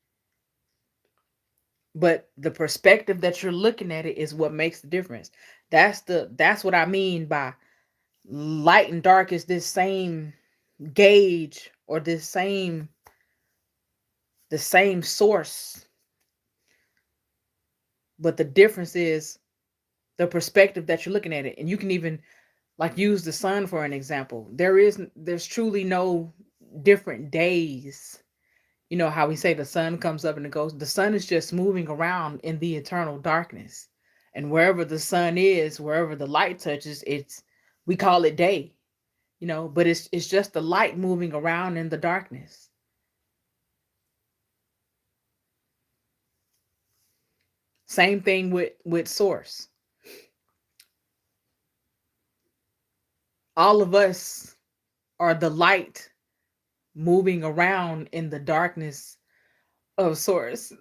But the perspective that you're looking at it is what makes the difference. That's what I mean by light and dark is this same gauge, or this same the same source. But the difference is the perspective that you're looking at it. And you can even like use the sun for an example. There's truly no different days. You know how we say the sun comes up and it goes. The sun is just moving around in the eternal darkness. And wherever the sun is, wherever the light touches, it's we call it day, but it's just the light moving around in the darkness. Same thing with source. All of us are the light moving around in the darkness of source.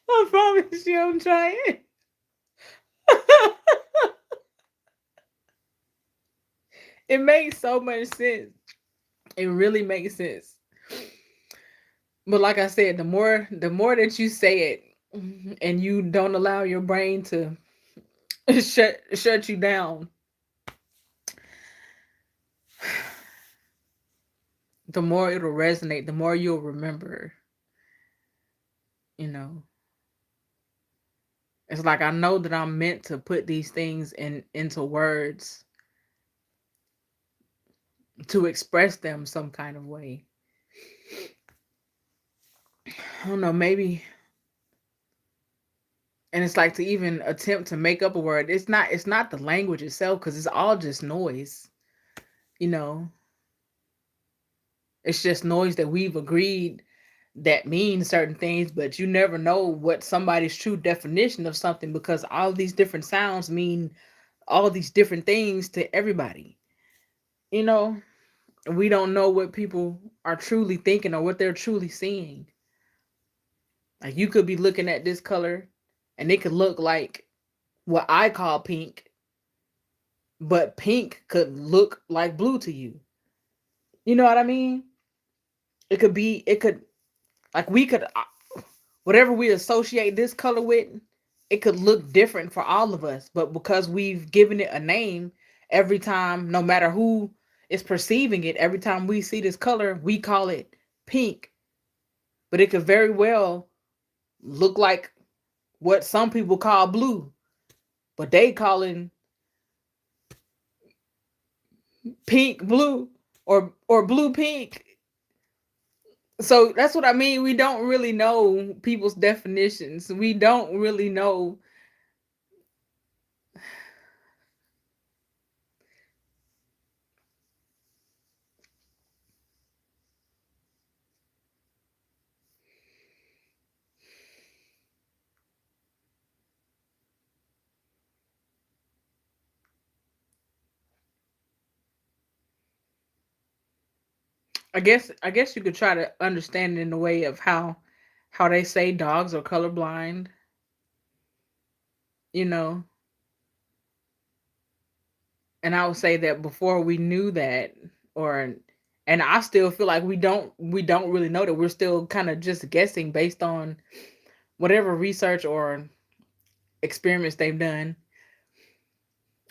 I promise you I'm trying. It makes so much sense. It really makes sense. But like I said, the more that you say it and you don't allow your brain to shut you down, the more it'll resonate, the more you'll remember. You know. It's like I know that I'm meant to put these things into words to express them some kind of way. I don't know, maybe. And it's like to even attempt to make up a word. It's not the language itself because it's all just noise. You know, it's just noise that we've agreed that means certain things, but you never know what somebody's true definition of something because all these different sounds mean all these different things to everybody. You know, we don't know what people are truly thinking or what they're truly seeing. Like you could be looking at this color and it could look like what I call pink, but pink could look like blue to you. You know what I mean? Like we could, whatever we associate this color with, it could look different for all of us. But because we've given it a name, every time, no matter who is perceiving it, every time we see this color, we call it pink. But it could very well look like what some people call blue, but they calling pink blue or blue pink. So that's what I mean. We don't really know people's definitions. We don't really know. I guess you could try to understand it in the way of how they say dogs are colorblind, you know. And I would say that before we knew that, or and I still feel like we don't really know that. We're still kind of just guessing based on whatever research or experiments they've done.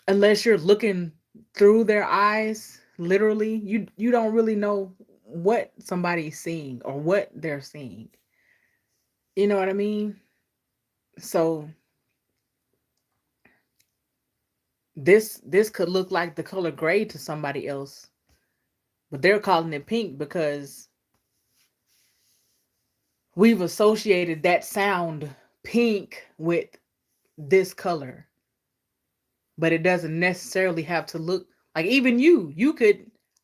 Unless you're looking through their eyes, literally, you don't really know what somebody's seeing or what they're seeing. You know what I mean? So this could look like the color gray to somebody else, but they're calling it pink because we've associated that sound pink with this color. But it doesn't necessarily have to look like even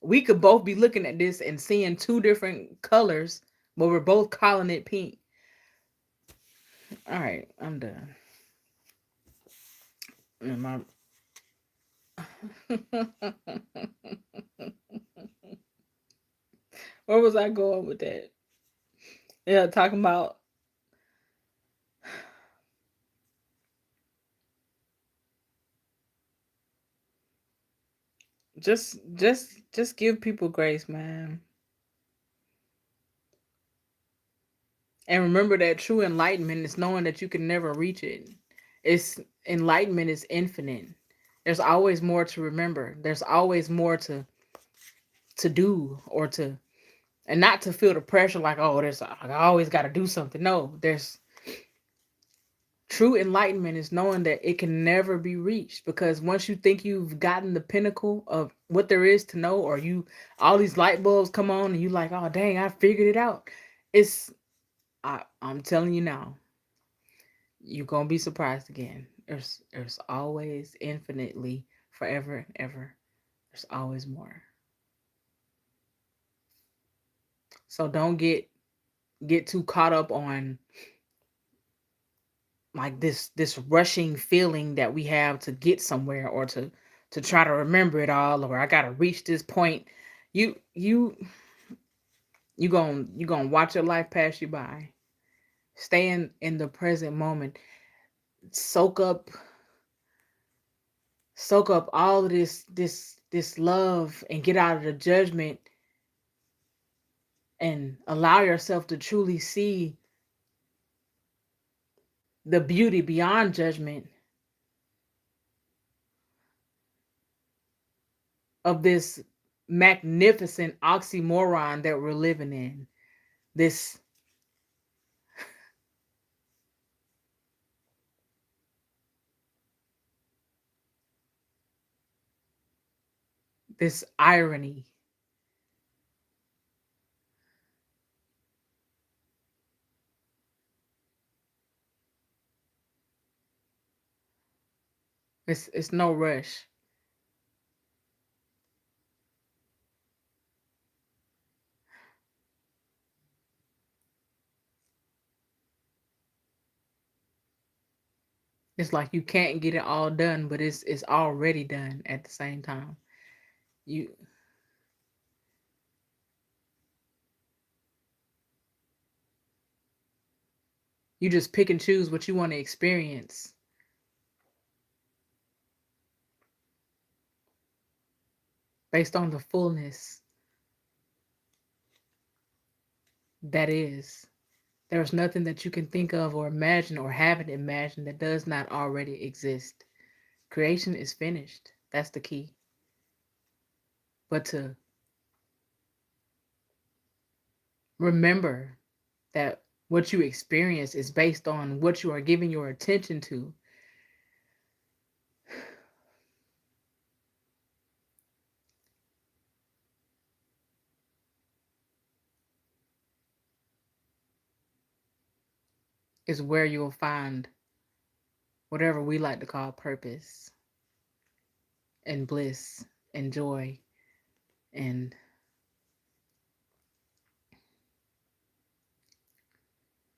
we could both be looking at this and seeing two different colors, but we're both calling it pink. All right, I'm done. Where was I going with that? Yeah, talking about just give people grace, man. And remember that true enlightenment is knowing that you can never reach it. It's enlightenment is infinite. There's always more to remember. There's always more to do or to And not to feel the pressure like, oh, there's like, I always got to do something. No, there's true enlightenment is knowing that it can never be reached, because once you think you've gotten the pinnacle of what there is to know, or you all these light bulbs come on and you like, oh dang, I figured it out. It's I'm telling you now, you're gonna be surprised again. There's always infinitely, forever and ever. There's always more. So don't get too caught up on like this rushing feeling that we have to get somewhere, or to try to remember it all, or I gotta reach this point. You you you gonna you gonna watch your life pass you by. Stay in the present moment. Soak up all of this love, and get out of the judgment, and allow yourself to truly see the beauty beyond judgment of this magnificent oxymoron that we're living in. This irony. It's no rush. It's like you can't get it all done, but it's already done at the same time. You you just pick and choose what you want to experience based on the fullness that is. There's nothing that you can think of or imagine or haven't imagined that does not already exist. Creation is finished. That's the key. But to remember that what you experience is based on what you are giving your attention to, is where you'll find whatever we like to call purpose and bliss and joy, and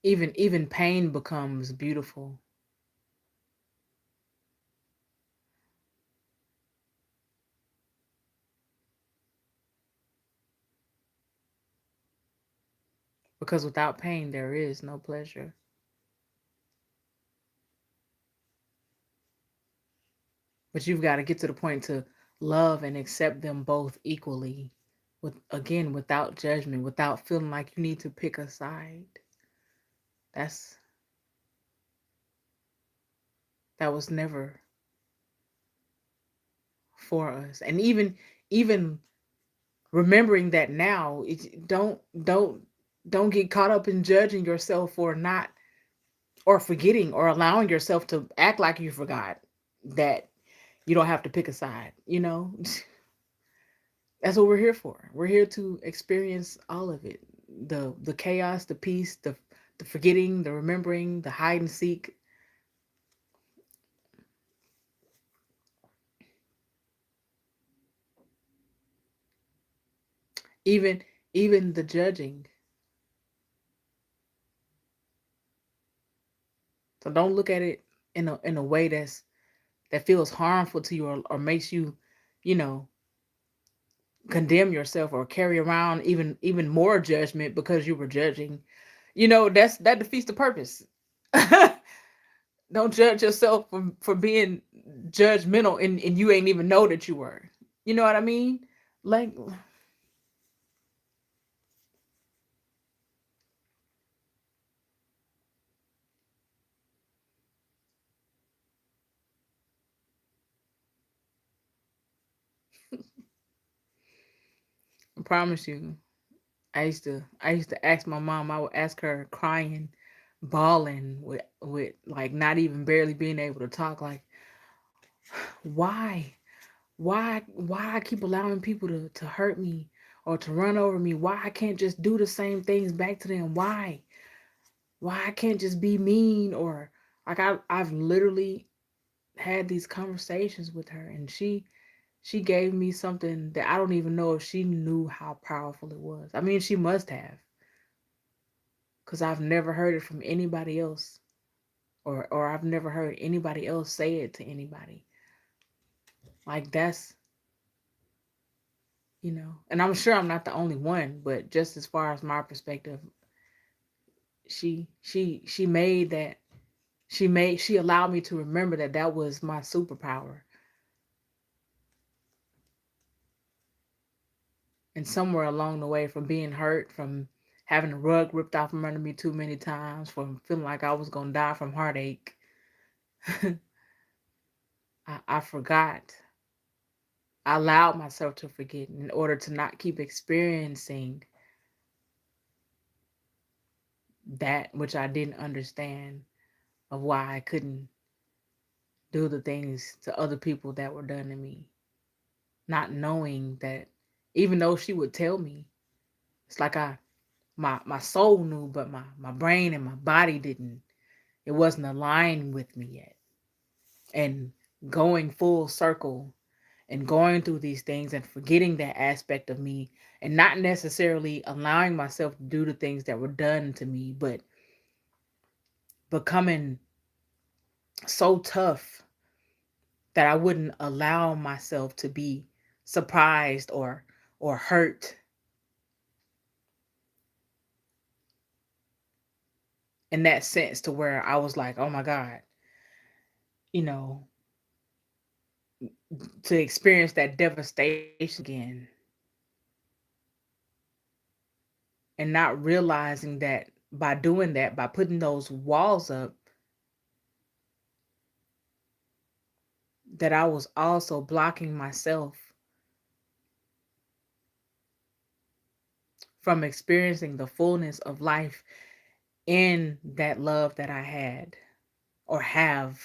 even pain becomes beautiful, because without pain there is no pleasure. But you've got to get to the point to love and accept them both equally, with again, without judgment, without feeling like you need to pick a side. That's that was never for us. And even remembering that now, don't get caught up in judging yourself for not, or forgetting, or allowing yourself to act like you forgot that you don't have to pick a side. That's what we're here for. We're here to experience all of it. The chaos, the peace, the forgetting, the remembering, the hide and seek, even even the judging. So don't look at it in a way that feels harmful to you, or makes you, you know, condemn yourself, or carry around even more judgment because you were judging. That defeats the purpose. Don't judge yourself for being judgmental, and you ain't even know that you were. You know what I mean? Like, I promise you, I used to ask my mom. I would ask her crying, bawling with like not even barely being able to talk. Like why, why I keep allowing people to hurt me or to run over me? Why I can't just do the same things back to them? Why I can't just be mean or like I've literally had these conversations with her, and she gave me something that I don't even know if she knew how powerful it was. I mean, she must have, because I've never heard it from anybody else, or I've never heard anybody else say it to anybody. Like that's, and I'm sure I'm not the only one, but just as far as my perspective, she made that she allowed me to remember that that was my superpower. And somewhere along the way, from being hurt, from having the rug ripped out from under me too many times, from feeling like I was gonna die from heartache, I forgot. I allowed myself to forget in order to not keep experiencing that which I didn't understand, of why I couldn't do the things to other people that were done to me. Not knowing that, even though she would tell me, it's like my soul knew, but my brain and my body didn't. It wasn't aligned with me yet. And going full circle and going through these things and forgetting that aspect of me, and not necessarily allowing myself to do the things that were done to me, but becoming so tough that I wouldn't allow myself to be surprised or hurt in that sense, to where I was like, "Oh my God," you know, to experience that devastation again, and not realizing that by doing that, by putting those walls up, that I was also blocking myself from experiencing the fullness of life in that love that I had or have.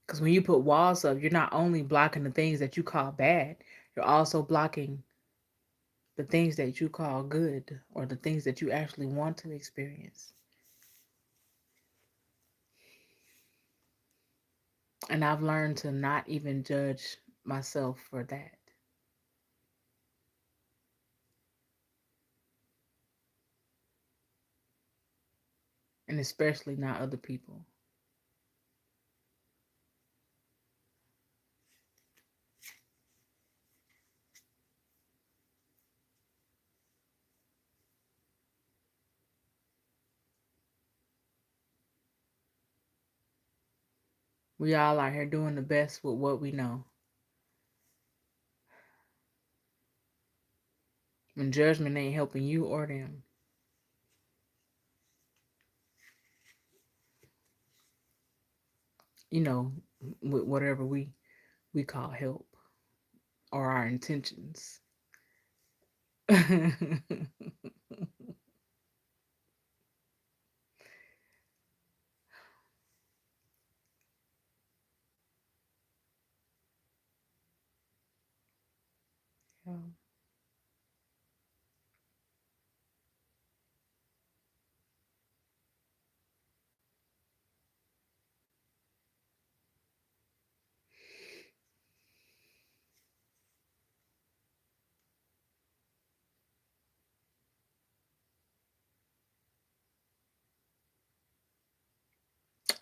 Because when you put walls up, you're not only blocking the things that you call bad, you're also blocking the things that you call good, or the things that you actually want to experience. And I've learned to not even judge myself for that, and especially not other people. We all out here doing the best with what we know. And judgment ain't helping you or them. You know, with whatever we call help, or our intentions. Yeah.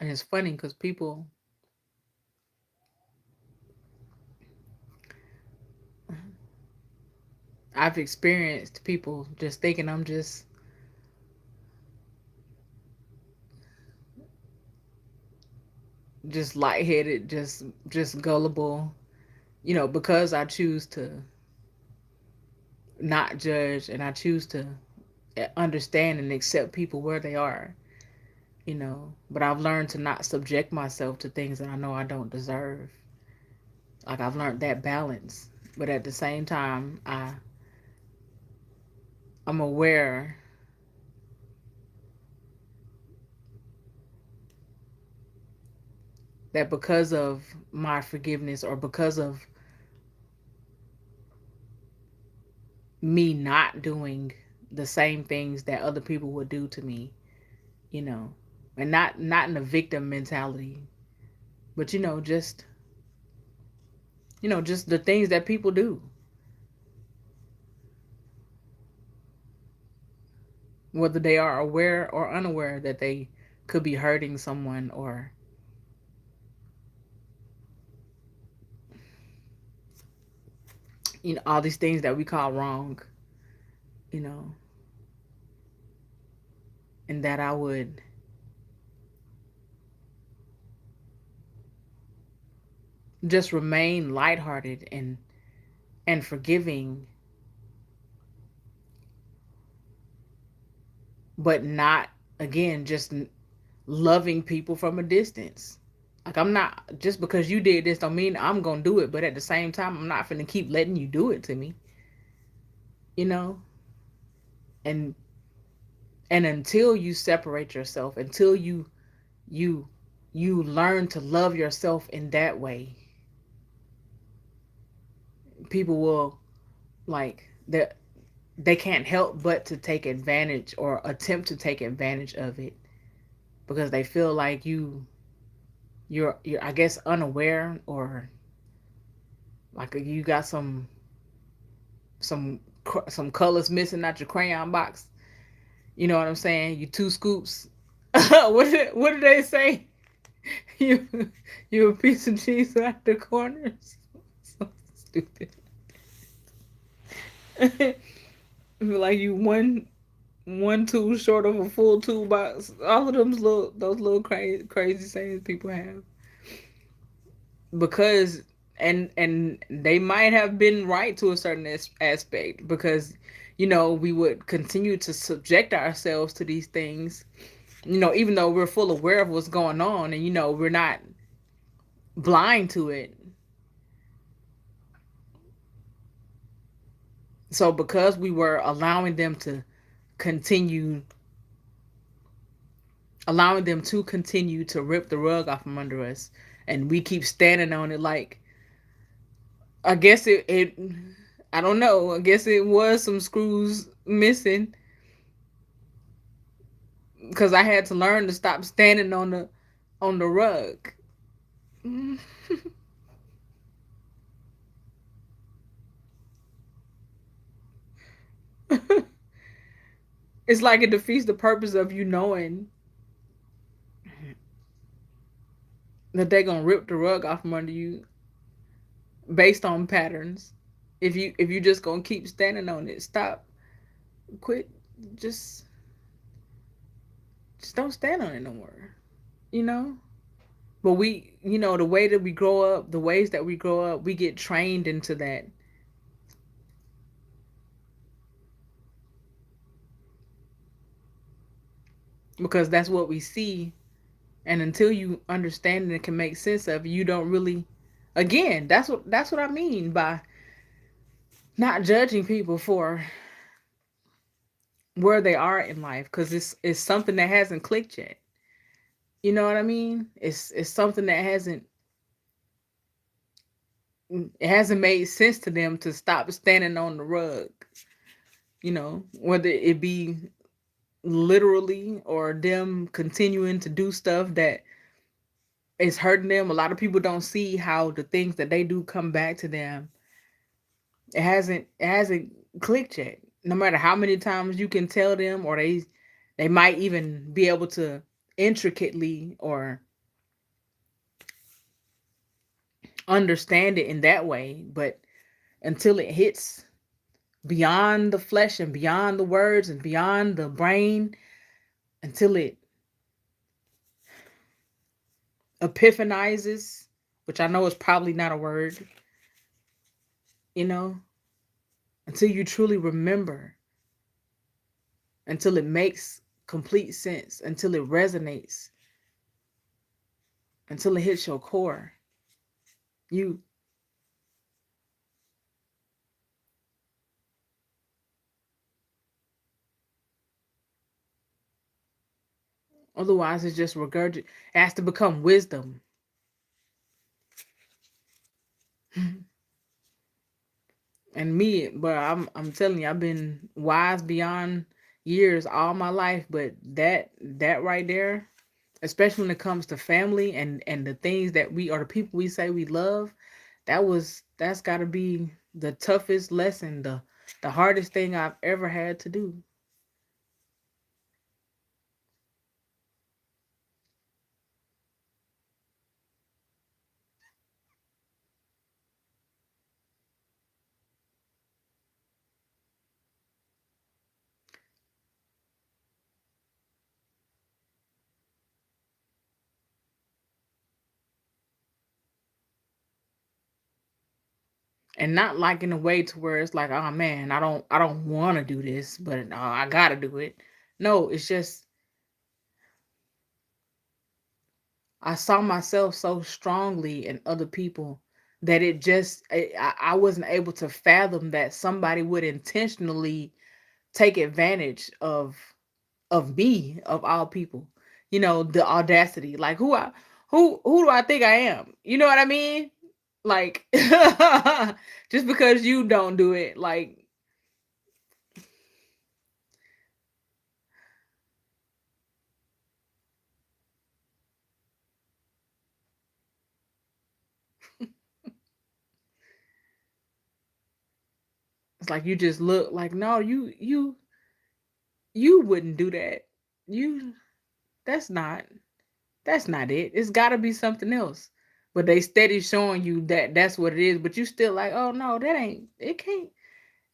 And it's funny because I've experienced people just thinking I'm just lightheaded, just gullible, because I choose to not judge, and I choose to understand and accept people where they are. But I've learned to not subject myself to things that I know I don't deserve. Like, I've learned that balance. But at the same time, I'm aware that because of my forgiveness, or because of me not doing the same things that other people would do to me, you know, and not in a victim mentality, but just the things that people do, whether they are aware or unaware that they could be hurting someone, or all these things that we call wrong, you know, and that I would just remain lighthearted and forgiving, but not, again, just loving people from a distance. Like, I'm not, just because you did this don't mean I'm gonna do it, but at the same time, I'm not gonna keep letting you do it to me, you know? And until you separate yourself, until you you learn to love yourself in that way, people will, like, they can't help but to take advantage or attempt to take advantage of it, because they feel like you're I guess unaware, or like you got some some colors missing out your crayon box. You know what I'm saying? You two scoops. What did they say? You you a piece of cheese at the corners. So stupid. Like, you one tool short of a full toolbox. All of those little crazy sayings people have, because and they might have been right to a certain aspect, because we would continue to subject ourselves to these things, even though we're full aware of what's going on, and we're not blind to it. So because we were continue allowing them to continue to rip the rug off from under us, and we keep standing on it, like, I guess it I don't know, I guess it was some screws missing, because I had to learn to stop standing on the rug. It's like it defeats the purpose of you knowing that they're gonna rip the rug off from under you based on patterns. If you just gonna keep standing on it, stop, quit, just just don't stand on it no more. You know. But the way that we grow up, the ways that we grow up, we get trained into that, because that's what we see. And until you understand and can make sense of it, you don't really. Again, that's what I mean by not judging people for where they are in life, because it's something that hasn't clicked yet. You know what I mean? It's something that hasn't made sense to them to stop standing on the rug. Whether it be literally, or them continuing to do stuff that is hurting them. A lot of people don't see how the things that they do come back to them. It hasn't clicked yet. No matter how many times you can tell them, or they might even be able to intricately or understand it in that way, but until it hits beyond the flesh and beyond the words and beyond the brain, until it epiphanizes, which I know is probably not a word, you know, until you truly remember, until it makes complete sense, until it resonates, until it hits your core. You Otherwise it's just regurgit. It has to become wisdom. And me, but I'm telling you, I've been wise beyond years all my life, but that right there, especially when it comes to family and the things that we, or the people we say we love, that's got to be the toughest lesson, the hardest thing I've ever had to do. And not like in a way to where it's like, oh man, I don't want to do this, but I gotta do it. No, it's just I saw myself so strongly in other people that it just I wasn't able to fathom that somebody would intentionally take advantage of me, of all people. The audacity. Like, who do I think I am? You know what I mean? Like, just because you don't do it, like, it's like you just look like, no, you wouldn't do that. You that's not That's not it. It's got to be something else. But they steady showing you that that's what it is. But you still like, oh no, that ain't. It can't.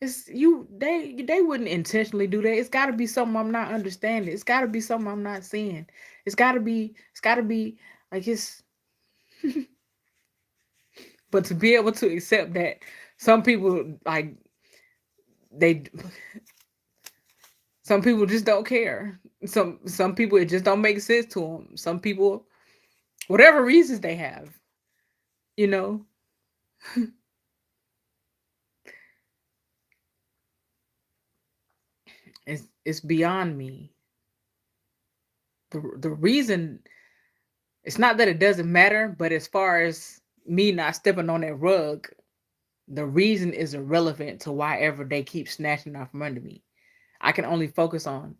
It's you. They wouldn't intentionally do that. It's got to be something I'm not understanding. It's got to be something I'm not seeing. It's got to be. It's got to be like it's. But to be able to accept that some people like they, some people just don't care. Some people it just don't make sense to them. Some people, whatever reasons they have, you know, it's beyond me. The reason, it's not that it doesn't matter, but as far as me not stepping on that rug, the reason is irrelevant to why ever they keep snatching off from under me. I can only focus on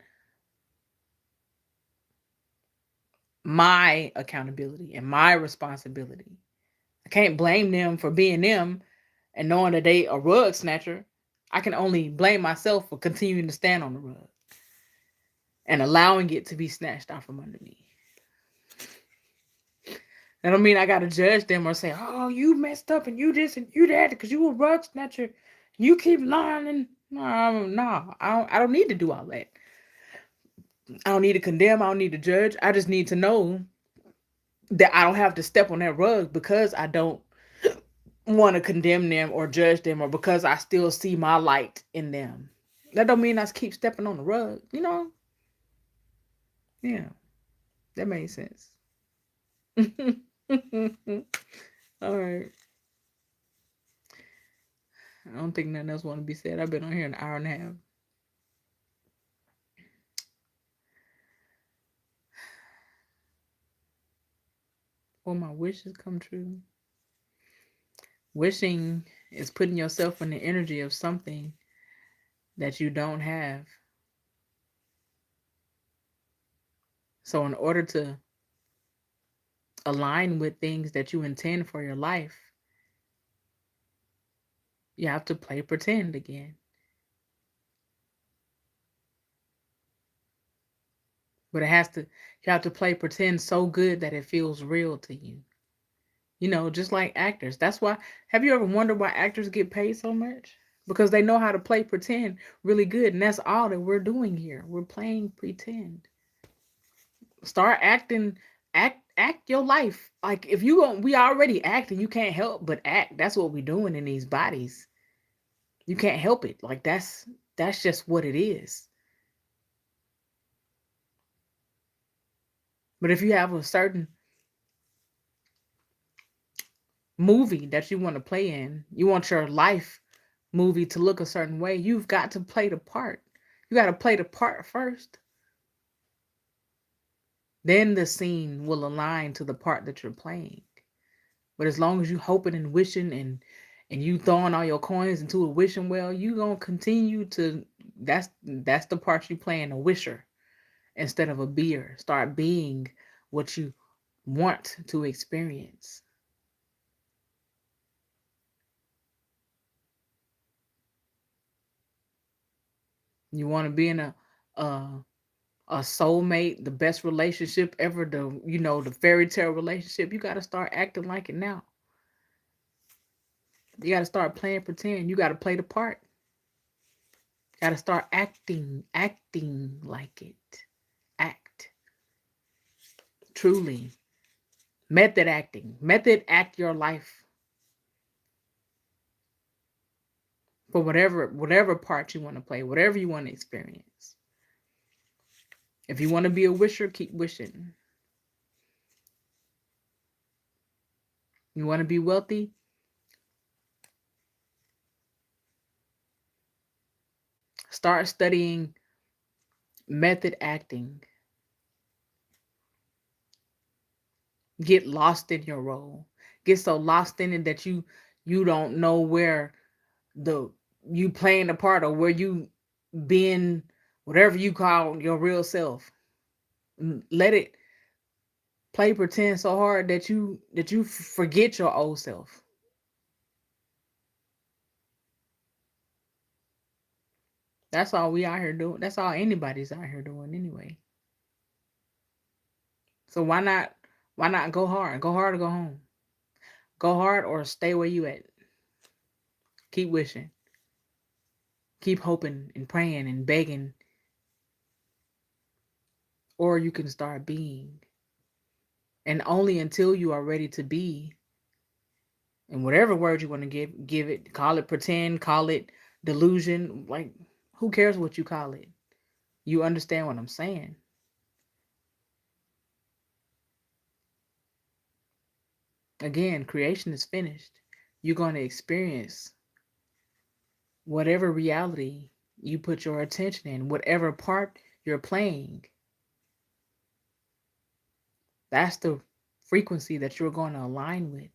my accountability and my responsibility. I can't blame them for being them and knowing that they a rug snatcher. I can only blame myself for continuing to stand on the rug and allowing it to be snatched off from under me. That don't mean I gotta judge them or say, "Oh, you messed up and you this and you that because you a rug snatcher. You keep lying." And no, I don't need to do all that. I don't need to condemn. I don't need to judge. I just need to know that I don't have to step on that rug because I don't want to condemn them or judge them, or because I still see my light in them. That don't mean I keep stepping on the rug. Yeah, that made sense. All right. I don't think nothing else want to be said. I've been on here an hour and a half. Will my wishes come true? Wishing is putting yourself in the energy of something that you don't have. So, in order to align with things that you intend for your life, you have to play pretend again. But you have to play pretend so good that it feels real to you. Just like actors. That's why, have you ever wondered why actors get paid so much? Because they know how to play pretend really good. And that's all that we're doing here. We're playing pretend. Start acting, act your life. Like, if you don't, we already acting, you can't help but act. That's what we're doing in these bodies. You can't help it. Like, that's just what it is. But if you have a certain movie that you want to play in, you want your life movie to look a certain way, you've got to play the part. You got to play the part first. Then the scene will align to the part that you're playing. But as long as you hoping and wishing and you throwing all your coins into a wishing well, you gonna continue to that's the part you playing, a wisher instead of a beer. Start being what you want to experience. You want to be in a a soulmate, the best relationship ever, the fairy tale relationship. You got to start acting like it now. You got to start playing pretend. You got to play the part. You got to start acting like it. Act truly. Method acting. Method act your life for whatever part you want to play, whatever you want to experience. If you want to be a wisher, keep wishing. You want to be wealthy? Start studying method acting. Get lost in your role. Get so lost in it that you don't know where the you playing the part or where you being whatever you call your real self. Let it play pretend so hard that you forget your old self. That's all we out here doing. That's all anybody's out here doing anyway. So why not go hard? Go hard or go home. Go hard or stay where you at. Keep wishing. Keep hoping and praying and begging. Or you can start being. And only until you are ready to be, and whatever word you want to give it, call it pretend, call it delusion, like who cares what you call it? You understand what I'm saying? Again, creation is finished. You're going to experience whatever reality you put your attention in, whatever part you're playing. That's the frequency that you're going to align with.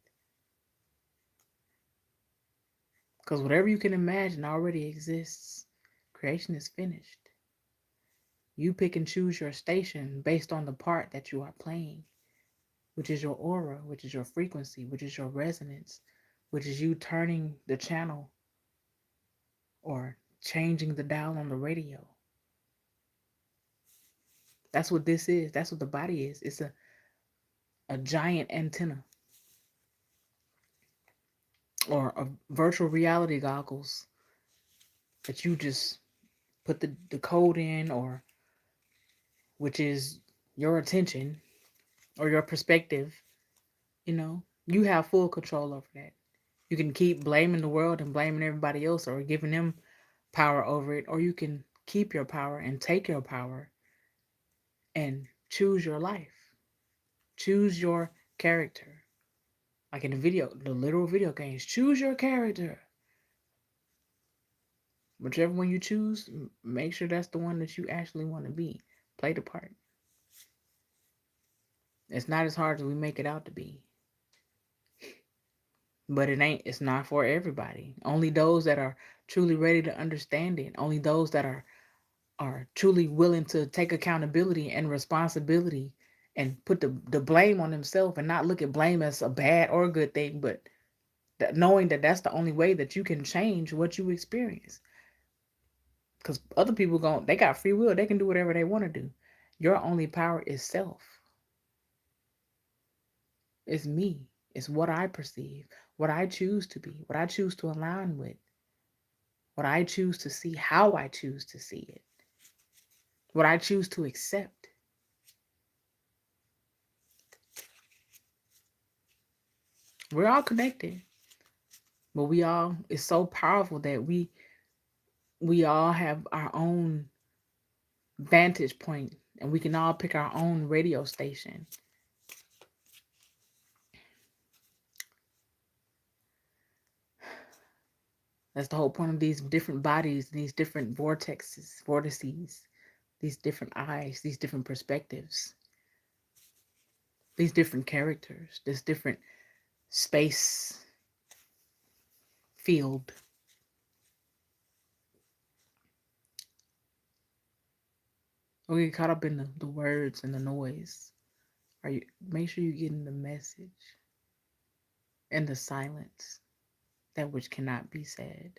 Because whatever you can imagine already exists. Creation is finished. You pick and choose your station based on the part that you are playing, which is your aura, which is your frequency, which is your resonance, which is you turning the channel or changing the dial on the radio. That's what this is. That's what the body is. It's a giant antenna or a virtual reality goggles that you just put the code in, or which is your attention or your perspective. You have full control over that. You can keep blaming the world and blaming everybody else or giving them power over it, or you can keep your power and take your power and choose your life. Choose your character. Like in the literal video games, choose your character. Whichever one you choose, make sure that's the one that you actually want to be. Play the part. It's not as hard as we make it out to be. But it's not for everybody. Only those that are truly ready to understand it. Only those that are truly willing to take accountability and responsibility and put the blame on themselves and not look at blame as a bad or a good thing, but knowing that that's the only way that you can change what you experience. Because other people they got free will. They can do whatever they want to do. Your only power is self. It's me. It's what I perceive, what I choose to be, what I choose to align with, what I choose to see, how I choose to see it, what I choose to accept. We're all connected, but it's so powerful that we all have our own vantage point And we can all pick our own radio station. That's the whole point of these different bodies, these different vortices, these different eyes, these different perspectives, these different characters, this different space field. We get caught up in the words and the noise. Are you make sure you're getting the message and the silence, that which cannot be said.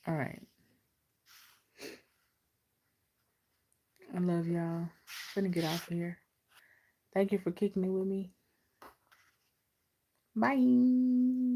All right. I love y'all. I'm gonna get off of here. Thank you for kicking it with me. Bye.